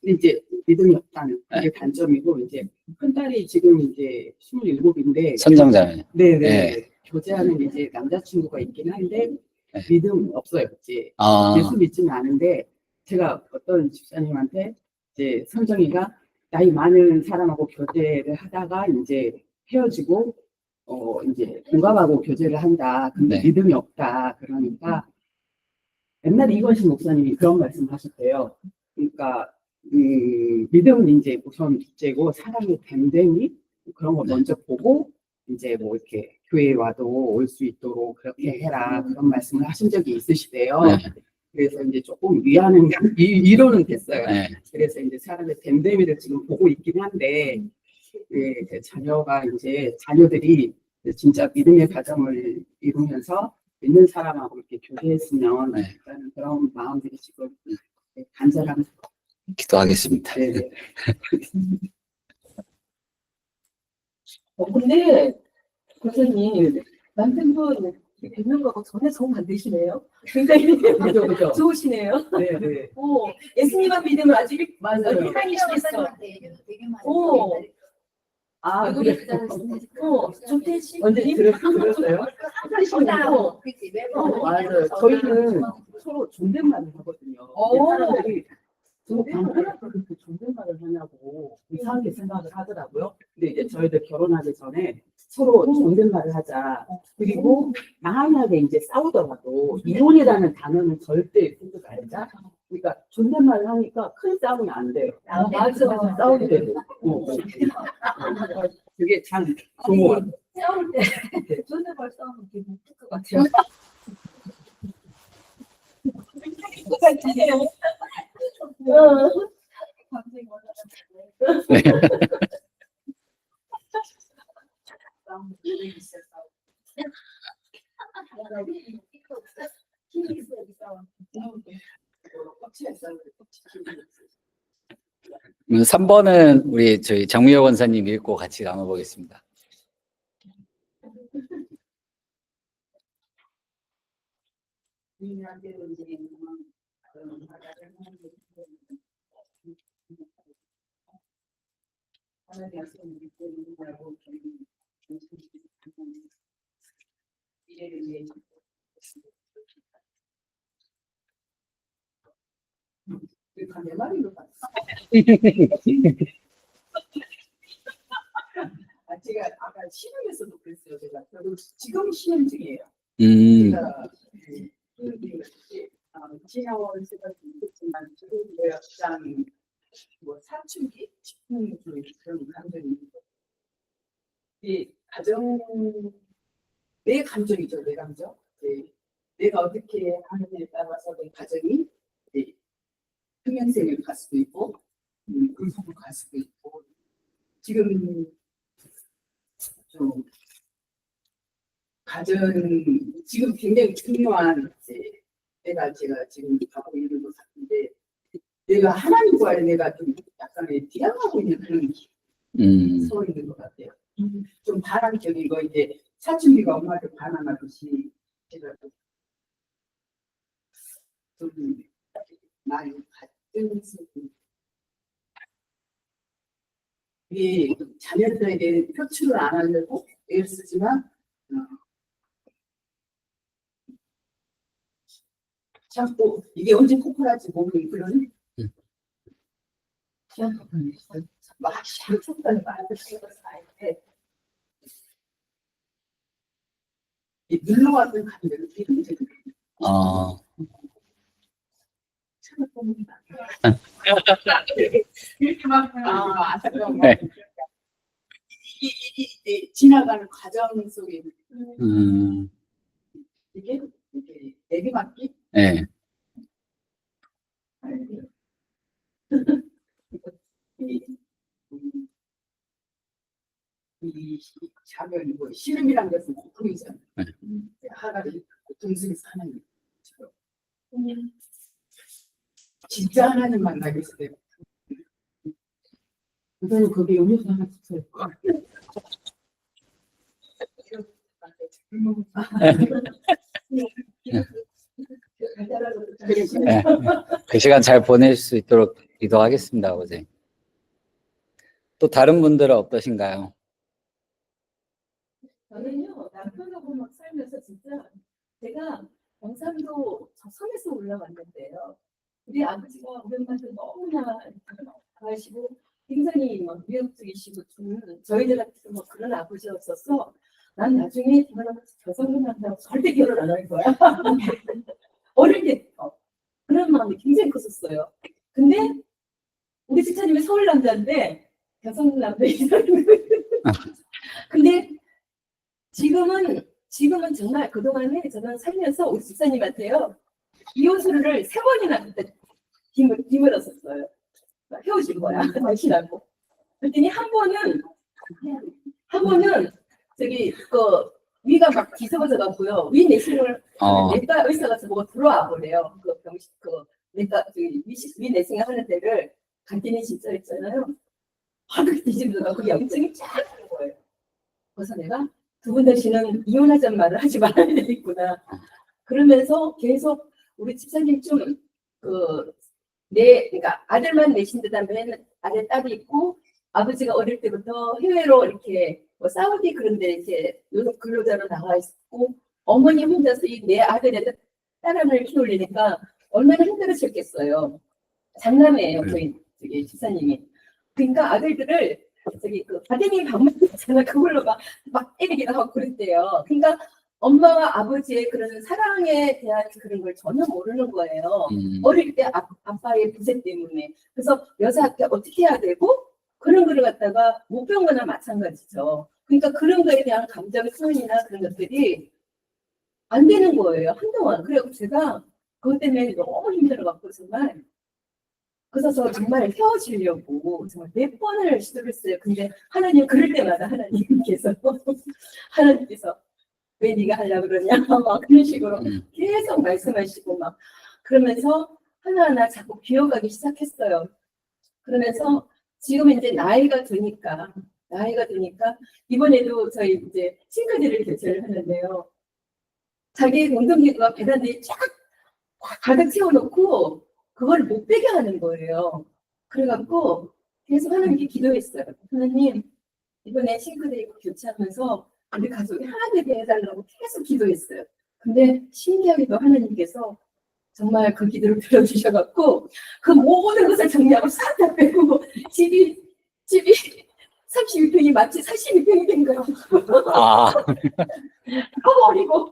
근데 이제 믿음이 없다는 그게 단점이고 이제 큰 딸이 지금 이제 27인데 선정자예요. 네네 네. 교제하는 이제 남자친구가 있긴 한데 네. 믿음 없어요. 이제 예수 믿지는 않은데 제가 어떤 집사님한테 이제 선정이가 나이 많은 사람하고 교제를 하다가 이제 헤어지고 이제 동갑하고 교제를 한다. 근데 네. 믿음이 없다. 그러니까 옛날에 이건식 목사님이 그런 말씀하셨대요. 그러니까 믿음은 이제 우선 둘째고 사랑의 됨됨이 그런 거 먼저 보고 이제 뭐 이렇게 교회에 와도 올 수 있도록 그렇게 해라 그런 말씀을 하신 적이 있으시대요. 네. 그래서 이제 조금 위안은 이론은 됐어요. 네. 그래서 이제 사람의 됨됨이를 지금 보고 있긴 한데 제 자녀들이 진짜 믿음의 가정을 이루면서 믿는 사람하고 이렇게 교제했으면 네. 하는 그런 마음들이 지금 간절합니다. 기도하겠습니다. 네. 근데 교수님 남편분 뵙는 거하고 전혀 정 안 되시네요. 굉장히 그죠. 좋으시네요. 네. 예수님만 믿으면 아직 맞아요. 희망이시겠어. 되게 많이 오. 있는데 아, 얼굴이 그래. 조태 씨. 언제 들었어요? 하시고. 그치 매번 맞아요. 저희는 서로 존댓말을 하거든요. 오. 사람들이 남편한테 그렇게 존댓말을 하냐고 이상하게 생각을 하더라고요. 근데 이제 저희들 결혼하기 전에 서로 존댓말을 하자. 그리고 만약에 이제 싸우더라도 이혼이라는 단어는 절대 쓰지 말자. 그러니까 존댓말을 하니까 큰 싸움이 안 돼요. 맞아. 싸우게 되고. 그게 참 좋은 것 같아요. 싸울 때 존댓말 싸우면 되게 웃길 것 같아요. 감정이 올라가는데 네. 싸우면 되게 있어요. 힘이 있어야 싸울 때. 껍질에 싸울 때 껍질. 3번은 우리 저희 장미여 권사님 읽고 같이 나눠보겠습니다. 내 말이로 제가 아까 신임에서도 그랬어요. 제가 지금 신임 중이에요. 제가 지나온 세가 있겠지만 지금 약간 뭐 사춘기 싶은 그런 감정이 있고 이 가정 내 감정이죠. 내 감정. 내가 어떻게 하느냐에 따라서 내 가정이 이제 평행선을 갈 수도 있고, 불속을 갈 수도 있고, 지금 좀 가정 지금 굉장히 중요한 이제 제가 지금 가고 있는 것 같은데, 내가 하나님과의 내가 좀 약간의 뒤양하고 있는 그런 서 있는 것 같아요. 좀 반항적인 거 이제 사춘기가 엄마한테 반항하듯이 제가 좀 많이 갈등 속에 이게 자녀들에게 표출을 안 하려고 애를 쓰지만 자꾸 이게 언제 폭발할지 모르는 그런 막 향촉단을 말을 쓰면서 아이한테 이 눌러왔던 감정을 이런 게 아, 이렇게 막 잠깐만 네. 이 지나가는 과정 속에 음, 이게 내리막기 네. 이 자멸이 뭐 시름이란 것은 고통이잖아요. 네. 하나를 고통 속에서 하나님 진짜 하나님 만나겠을 때 그거는 거기에 음료수 하나 주세요. 네. 그 시간 잘 보낼 수 있도록 기도하겠습니다, 아버지. 또 다른 분들은 어떠신가요? 저는요, 남편하고 막 살면서 진짜 제가 경상도 저 섬에서 올라왔는데요. 우리 아버지가 우리 엄마한테 너무나 잘하시고 굉장히 막 미역적이시고 좀 저희들한테 뭐 그런 아버지였어서 난 나중에 결혼을 한다고 절대 결혼 안 할 거야. 어릴 때부터 그런 마음이 굉장히 컸었어요. 근데 우리 집사님이 서울 남자인데 경상도 남자 이상인 근데 지금은 정말 그동안에 저는 살면서 우리 집사님한테요 이혼 소리를 3번이나 그때 뒤물었었어요. 헤어질 거야 당신하고. 그랬더니 한 번은 저기 그 위가 막 뒤집어져 갖고요 위 내시경을 내과 의사 가서 뭐가 들어와 보래요. 그 병실 그 내과 저기 위 내시경 하는 데를 간단히 진짜 있잖아요. 확 뒤집어져 갖고 염증이 쫙 나는 거예요. 그래서 내가 두 분 다시는 이혼하자는 말을 하지 말아야 되겠구나. 그러면서 계속 우리 집사님 좀 그러니까 아들만 내신 듯하면 아들 딸이 있고 아버지가 어릴 때부터 해외로 이렇게 뭐 사우디 그런데 이제 요즘 근로자로 나가 있고 어머니 혼자서 이 내 아들의 딸을 키우려니까 얼마나 힘들으셨겠어요. 장남이에요 저기 집사님이. 그러니까 아들들을 저기 그 아드님 방문 있잖아 그걸로 막 때리기도 하고 그랬대요. 그러니까 엄마와 아버지의 그런 사랑에 대한 그런 걸 전혀 모르는 거예요. 어릴 때 아빠의 부재 때문에. 그래서 여자한테 어떻게 해야 되고 그런 거를 갖다가 못 배운 거나 마찬가지죠. 그러니까 그런 거에 대한 감정 표현이나 그런 것들이 안 되는 거예요 한동안. 그래서 제가 그것 때문에 너무 힘들어갖고 정말. 그래서 저 정말 헤어지려고 정말 몇 번을 시도를 했어요. 근데 하나님 그럴 때마다 하나님께서 왜 네가 하려고 그러냐 막 그런 식으로 계속 말씀하시고 막 그러면서 하나하나 자꾸 기억하기 시작했어요. 그러면서 지금 이제 나이가 드니까 이번에도 저희 이제 싱크대를 교체를 하는데요. 자기 운동기구가 베란다에 쫙 가득 채워놓고 그걸 못 빼게 하는 거예요. 그래갖고 계속 하나님께 기도했어요. 하나님 이번에 싱크대 교체하면서 우리 가족이 하나 되게 해달라고 계속 기도했어요. 근데 신기하게도 하나님께서 정말 그 기도를 들어주셔갖고 그 모든 것을 정리하고 싹 다 빼고 집이 32평이 마치 42평이 된 거예요. 커버리고.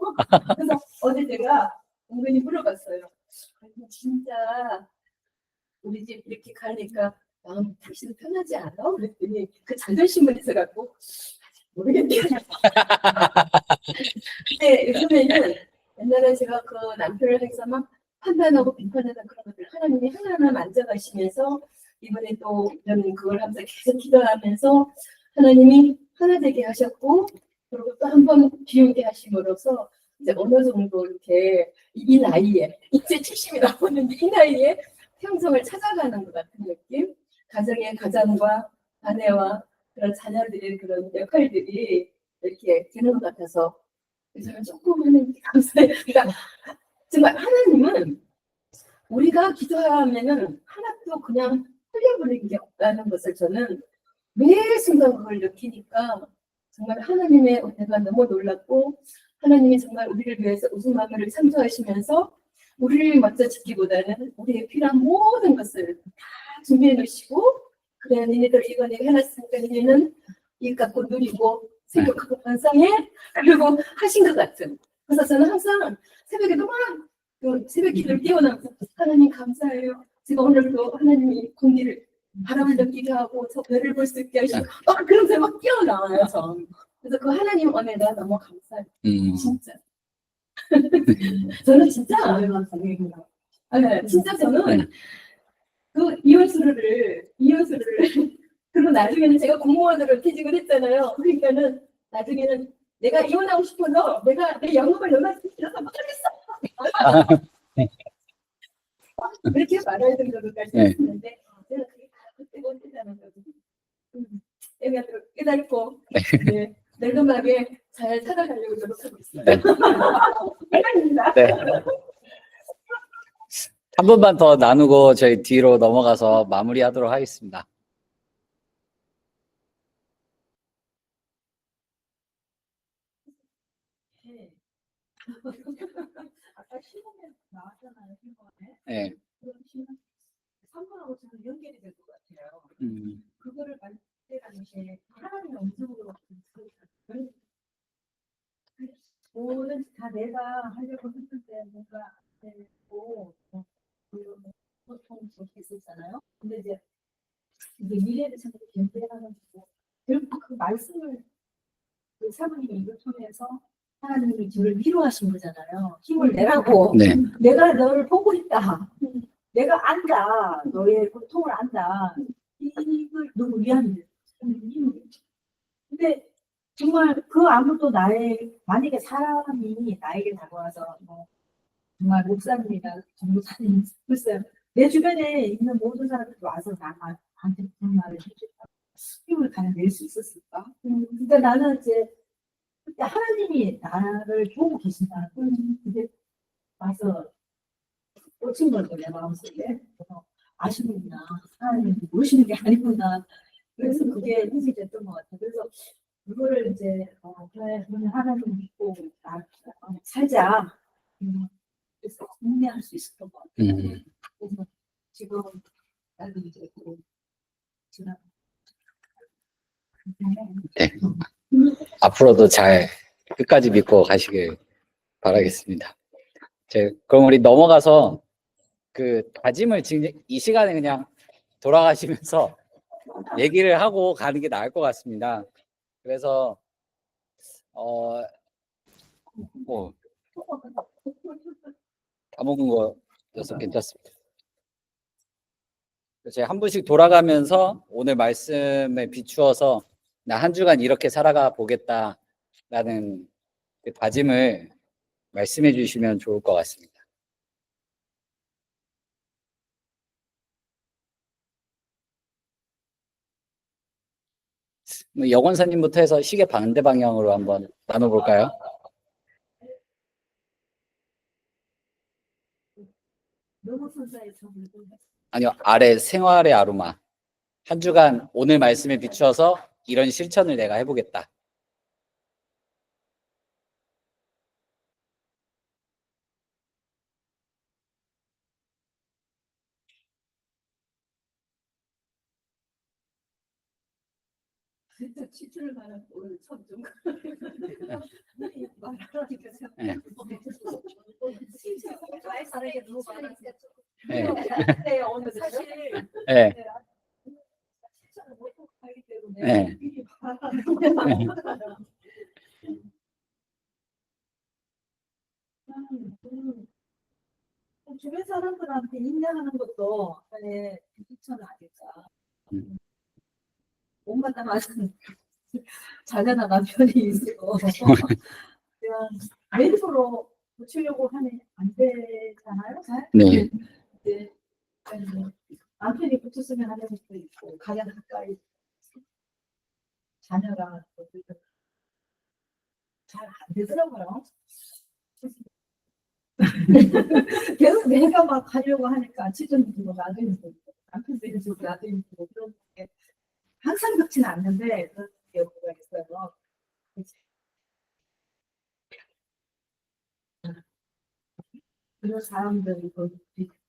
그래서 어제 제가 은근히 물어봤어요. 진짜 우리 집 이렇게 가니까 마음 당신은 편하지 않아? 그랬더니 그 자존심을 있어갖고 모르겠네요. 근데 요즘에는 옛날에 제가 그 남편을 향해서 막 판단하고 비판하는 그런 것들 하나님이 하나하나 만져가시면서 이번에 또 이런 그걸 하면서 계속 기도하면서 하나님이 하나 되게 하셨고 그리고 또 한 번 비우게 하심으로써 이제 어느 정도 이렇게 이 나이에 이제 70이 넘었는데 이 나이에 평성을 찾아가는 것 같은 느낌. 가정의 가장과 아내와 그런 자녀들의 그런 역할들이 이렇게 되는 것 같아서 저는 조금 하나님께 감사해요. 그러니까 정말 하나님은 우리가 기도하면은 하나도 그냥 흘려버리는 게 없다는 것을 저는 매 순간 그걸 느끼니까 정말 하나님의 은혜가 너무 놀랍고 하나님이 정말 우리를 위해서 우승마늘을 창조하시면서 우리를 먼저 짓기보다는 우리의 필요한 모든 것을 다 준비해 놓으시고 그래 니네들 이거 내가 해놨으니까 니네는 이 갖고 누리고 생각하고 반상해 그리고 하신 것 같은 그래서 저는 항상 새벽에도 막 새벽 기도를 깨어나면서 하나님 감사해요. 제가 오늘도 하나님이 공기를 바람을 느끼게 하고 저 별을 볼 수 있게 하시고 그러면서 막 뛰어나와요 저. 그래서 그 하나님 은혜가 너무 감사해요. 진짜. 저는 진짜 네, 진짜 저는 그 이혼수를 그리고 나중에는 제가 공무원으로 퇴직을 했잖아요. 그러니까는 나중에는 내가 이혼하고 싶어서 내가 내 연금을 연락해서 못하겠어. 그렇게 말할 정도로까지 네. 했는데 제가 그게 다 그때 못했다는 거죠. 내가 깨닫고 네, 늙음하게 잘 살아가려고 노력하고 있어요. 네. 네. 한 번만 더 나누고 저희 뒤로 넘어가서 마무리하도록 하겠습니다. 아까 신혼에 나왔잖아요, 신혼에. 네. 그럼 신혼 3번하고 저는 연결이 될 것 같아요. 그거를 말때라는 게 하나님의 음성으로 뭐든 다 내가 하려고 했을 때 뭔가 되고 보통 그렇게 있었잖아요. 근데 이제 미래를 자꾸 견제하면서 결국 그 말씀을 그 사모님이 이걸 통해서 하나님이 저를 위로하신 거잖아요. 힘을 내라고. 네. 내가 너를 보고 있다. 내가 안다. 너의 고통을 안다. 이걸 너무 위안이 근데 정말 그 아무도 만약에 사람이 나에게 다가와서 뭐 정말 목사님이나 전도사님 글쎄요. 내 주변에 있는 모든 사람들이 와서 나한테 그런 말을 해줬다. 힘을 가는 낼 수 있었을까? 그러니까 나는 이제 그때 하나님이 나를 보고 계신다는 거죠. 근데 와서 꽂힌 거죠, 내 마음속에. 그래서 아시는구나. 하나님이 모르시는 게 아니구나. 그래서 그게 힘이 됐던 것 같아요. 그래서 그거를 이제, 그래, 그러면 하나님 믿고 살자. 그래서 공개할 수 있었던 것 같아요. 그래서 지금 나도 이제 지금 네. 앞으로도 잘 끝까지 믿고 가시길 바라겠습니다. 그럼 우리 넘어가서 그 다짐을 지금 이 시간에 그냥 돌아가시면서 얘기를 하고 가는 게 나을 것 같습니다. 그래서 뭐 다 먹은 거여서 괜찮습니다. 제가 한 분씩 돌아가면서 오늘 말씀에 비추어서 나 한 주간 이렇게 살아가 보겠다라는 그 다짐을 말씀해 주시면 좋을 것 같습니다. 여권사님부터 해서 시계 반대 방향으로 한번 나눠볼까요? 너무 선사해서 아니요, 아래 생활의 아로마. 한 주간 오늘 말씀에 비추어서 이런 실천을 내가 해보겠다. 진짜 치트를 말하는 오늘 처음 좀 말하니까 네. 진짜 말 사랑이 너무 많아서 네. 네, 오늘 사실 네. 실천을 못하고 가기 때문에 네. 미리 주변 사람들한테 인내하는 것도 하나의 실천 아닐까. 음. 못마땅한 자녀나 남편이 있고 그냥 내 힘으로 고치려고 하면 안 되잖아요. 잘? 네. 이제 남편이 고쳤으면 하는 것도 있고 가장 가까이 자녀랑 잘 안 되더라고요. 계속 내가 막 가려고 하니까 지점도 주고 나도 힘들고 남편도 힘들고 나도 힘들고 그런 게 항상 그렇지는 않는데 그런 경우가 있어요. 그런 사람들이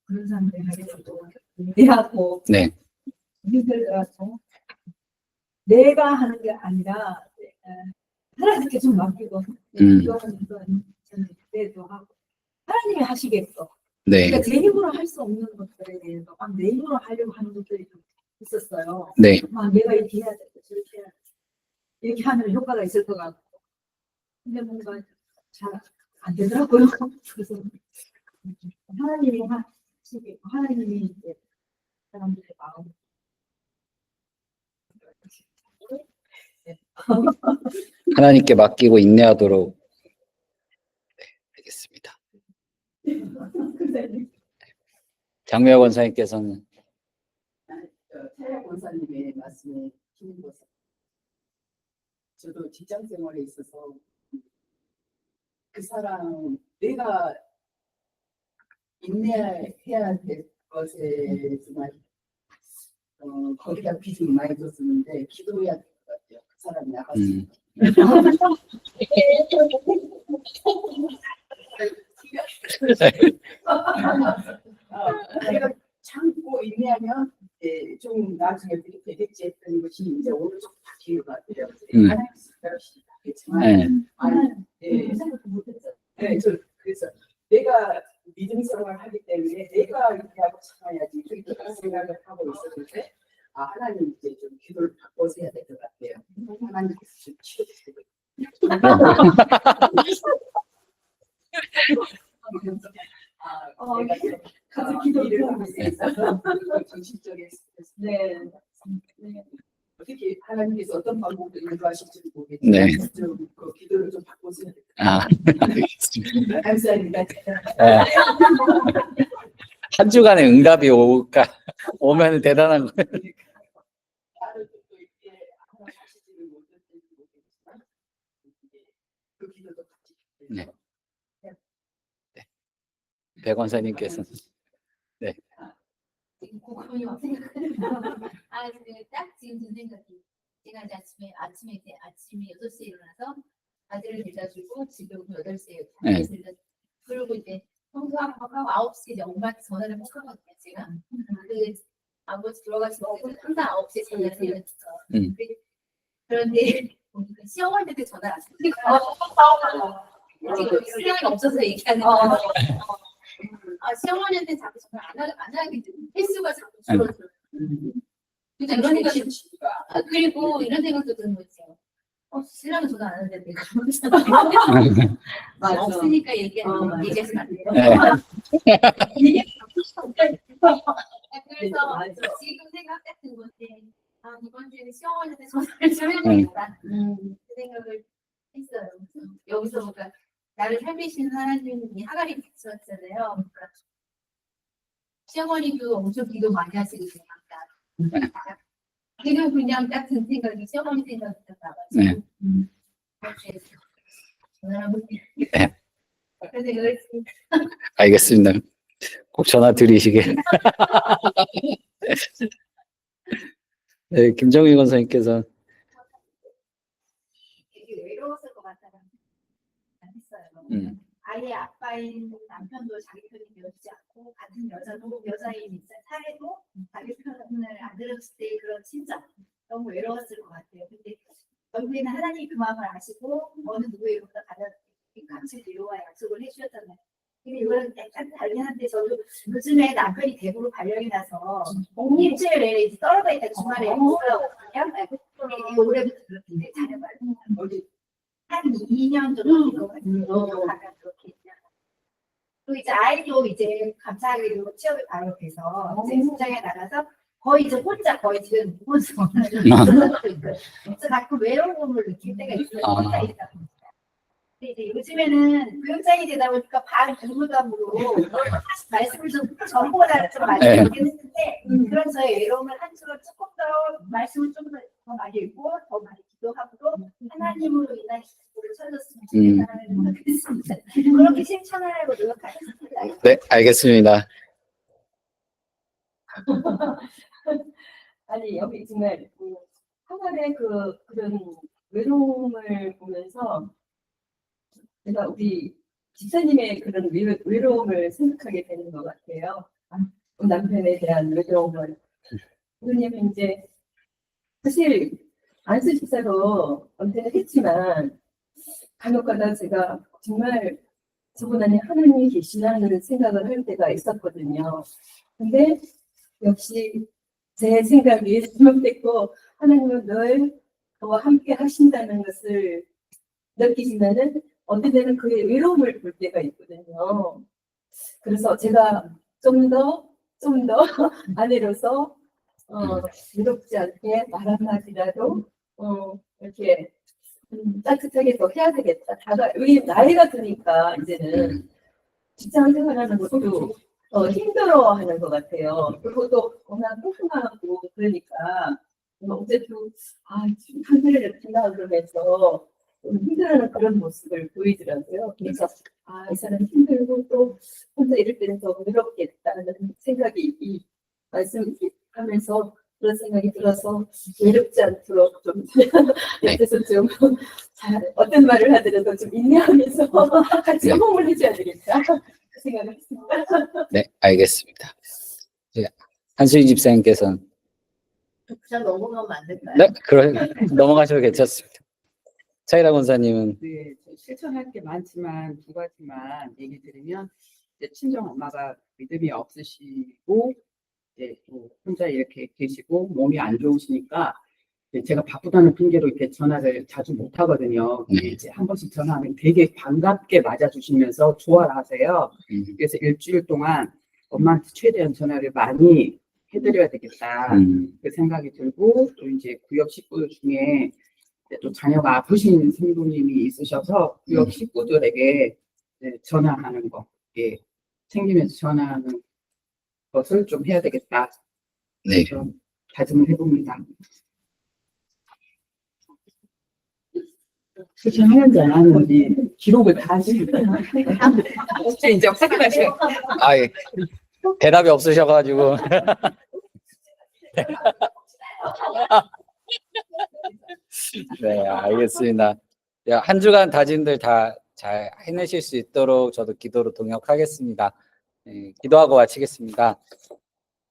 그런 사람들이 하려고 이해하고 네. 힘들더라고. 내가 하는 게 아니라 하나님께 좀 맡기고 이건 저는 그때도 하고 하나님이 하시겠어. 네. 그러니까 제 힘으로 할 수 없는 것들에 대해서 막 내 힘으로 하려고 하는 것들이 좀 있었어요. 네. 막 내가 이렇게 해야 되고 저렇게 해야 되고 이렇게 하면 효과가 있을 것 같고 근데 뭔가 잘 안 되더라고요. 그래서 하나님이 하시겠고 하나님이 이제 사람들의 마음 하나님께 맡기고 인내하도록. 네, 알겠습니다. 장미화 권사님께서는 차야 권사님의 말씀에 힘입어서 저도 직장 생활에 있어서 그 사람 내가 인내해야 될 것에 정말 거기다 비중이 많이 뒀었는데 기도해야 될 것 같아요. 그 사람이 나가서 내가 참고 인내하면 좀 나중에 그렇게 되겠지 했던 것이 이제 오늘 좀 바뀌는 것 같아요. 하나님 스타일이 바뀌었지만 네. 생각도 못했어요. 네, 그래서 내가 믿음생활을 하기 때문에 내가 이렇게 하고 참아야지 이렇게 생각을 하고 있었는데 하나님 이제 좀 기도를 바꿔서 해야 될 것 같아요. 하나님께서 좀 치워주시고 내가 가서 기도를 일을 하고 하고 있어서 정신적인 스트레스 네. 어떻게 하나님께서 어떤 방법으로 인도하실지 모르겠지만 네. 좀그 기도를 좀 바꿔서 해야 될 것 아, 같아요. 감사합니다. 네. 한 주간에 응답이 오면 대단한 거예요. 다른 것도 이렇게 하나 하시지는 못했는지 모르겠지만 그 기도도 같이 네. 백 권사님께서는 지금 그거요 생각을 딱 지금 든 생각이 제가 이제 아침에 6시에 일어나서 아들을 데려다 주고 지금 8시에 네. 그리고 이제 청소하고 9시에 이제 엄마한테 전화를 꼭 하거든요. 제가 그 아버지 돌아가시고 항상 9시에 전화를 해요. 그런데 시어머니 때 전화 안 해요. 지금 시간이 없어서 얘기하는 거예요. 시어머니한테 자꾸 전화 안 하게 되고 횟수가 자꾸 줄어들어요. 그러니까 이런 생각이 그리고 이런 생각도 드는 거 있어요. 신랑은 전화 안 하는데 내가 맞아. 없으니까 얘기하시면 안 돼요. 그래서 지금 생각 같은 건데 이번 주에는 시어머니한테 전화를 좀 해야겠다 그 생각을 했어요. 여기서 뭔가 나를 살리신 하나님이 하갈이 있었잖아요. 그러니까 시어머니도 엄청 기도 많이 하시거든요. 지금 그냥 같은 생각이 시어머니 생각이 나가지고 전화를 한번 그런 생각을 했습니다. 알겠습니다. 꼭 전화 드리시게. 네, 김정희 권사님께서 되게 외로웠을 것 같다는 했어요. 아예 아빠인 남편도 자기 편이 되어주지 않고 같은 여자인 사례도 자기 편을 안 들었을 때 그런 진짜 너무 외로웠을 것 같아요. 근데 결국에는 하나님이 그 마음을 아시고 어느 누구에게보다 가장 같이 위로와 약속을 해주셨잖아요. 근데 이거는 약간 다르긴 한데 저도 요즘에 남편이 대구로 발령이 나서 일주일 내내 이제 떨어져 있다 주말에 있어요. 올해부터 그렇게 자녀가 한 2년 정도 된것 같아요. 가까 그렇게 또 이제 아이도 이제 감사하게도 취업을 바로 돼서 이제 직장에 나가서 거의 이제 혼자 거의 지금 혼자 그래서 가끔 외로움을 느낄 때가 있어요. 혼자 있다 보니까. 근데 이제 요즘에는 교육장이 되다 보니까 반부담으로 사실 말씀을 좀 전보다 좀 많이 네. 듣긴 했는데 그런 저의 외로움을 한 줄로 조금 더 말씀을 좀 더 많이 읽고 더 많이 기도하고 하나님으로 인한 기도를 찾았으면 좋겠다는 생각을 했습니다. 그렇게 실천하려고 노력하겠습니다. 네, 알겠습니다. 아니, 여기 정말 하갈의 그런 외로움을 보면서 제가 우리 집사님의 그런 외로움을 생각하게 되는 것 같아요. 남편에 대한 외로움을. 왜냐면 이제 사실 안수 집사로 언제는 했지만 간혹가다 제가 정말 저분 안에 하나님이 계시나는 생각을 할 때가 있었거든요. 근데 역시 제 생각이 잘못됐고 하나님은 늘 저와 함께 하신다는 것을 느끼시면은 어떤 때는 그의 외로움을 볼 때가 있거든요. 그래서 제가 좀 더 아내로서 외롭지 않게 말 한마디라도 이렇게 따뜻하게 더 해야 되겠다. 우리 나이가 드니까 이제는 직장 생활하는 것도 힘들어하는 것 같아요. 그리고 또 워낙 꼼꼼하고 그러니까 어쨌든 지금 한글을 이렇게나 그러면서 좀 힘들어하는 그런 모습을 보이더라고요. 그래서 이 사람 힘들고 또 혼자 이럴 때는 더 외롭겠다는 생각이 이 말씀하면서 그런 생각이 들어서 외롭지 않도록 좀 옆에서 좀 어떤 말을 하더라도 좀 인내하면서 같이 호응을 해줘야 되겠다 그 생각을 했습니다. 네, 알겠습니다. 한수희 집사님께서는 그냥 넘어가면 안 될까요? 네, 넘어가셔도 괜찮습니다. 차이라 권사님은 네, 실천할 게 많지만 두 가지만 얘기 드리면 이제 친정 엄마가 믿음이 없으시고 이제 또 혼자 이렇게 계시고 몸이 안 좋으시니까 이제 제가 바쁘다는 핑계로 이렇게 전화를 자주 못 하거든요. 근데 이제 한 번씩 전화하면 되게 반갑게 맞아주시면서 좋아를 하세요. 그래서 일주일 동안 엄마한테 최대한 전화를 많이 해드려야 되겠다 그 생각이 들고 또 이제 구역 식구들 중에 또 자녀가 아프신 성도님이 있으셔서 구역 식구들에게 전화하는 거, 챙기면서 전화하는 것을 좀 해야 되겠다. 네. 그래서 다짐을 해봅니다. 실천하는지 안 하는지 기록을 다 하시니까 이제 확인하셔요. 예. 대답이 없으셔가지고 네, 알겠습니다. 한 주간 다짐들 다 잘 해내실 수 있도록 저도 기도로 동역하겠습니다. 네, 기도하고 마치겠습니다.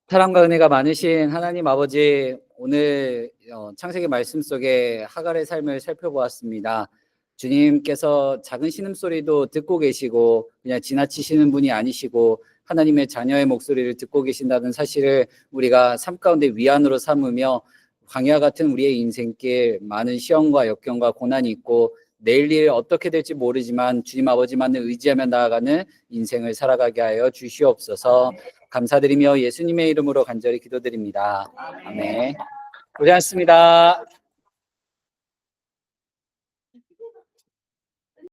사랑과 은혜가 많으신 하나님 아버지, 오늘 창세기 말씀 속에 하갈의 삶을 살펴보았습니다. 주님께서 작은 신음소리도 듣고 계시고 그냥 지나치시는 분이 아니시고 하나님의 자녀의 목소리를 듣고 계신다는 사실을 우리가 삶 가운데 위안으로 삼으며 광야 같은 우리의 인생길 많은 시험과 역경과 고난이 있고 내일 일 어떻게 될지 모르지만 주님 아버지만을 의지하며 나아가는 인생을 살아가게 하여 주시옵소서. 감사드리며 예수님의 이름으로 간절히 기도드립니다. 아멘. 고생하셨습니다.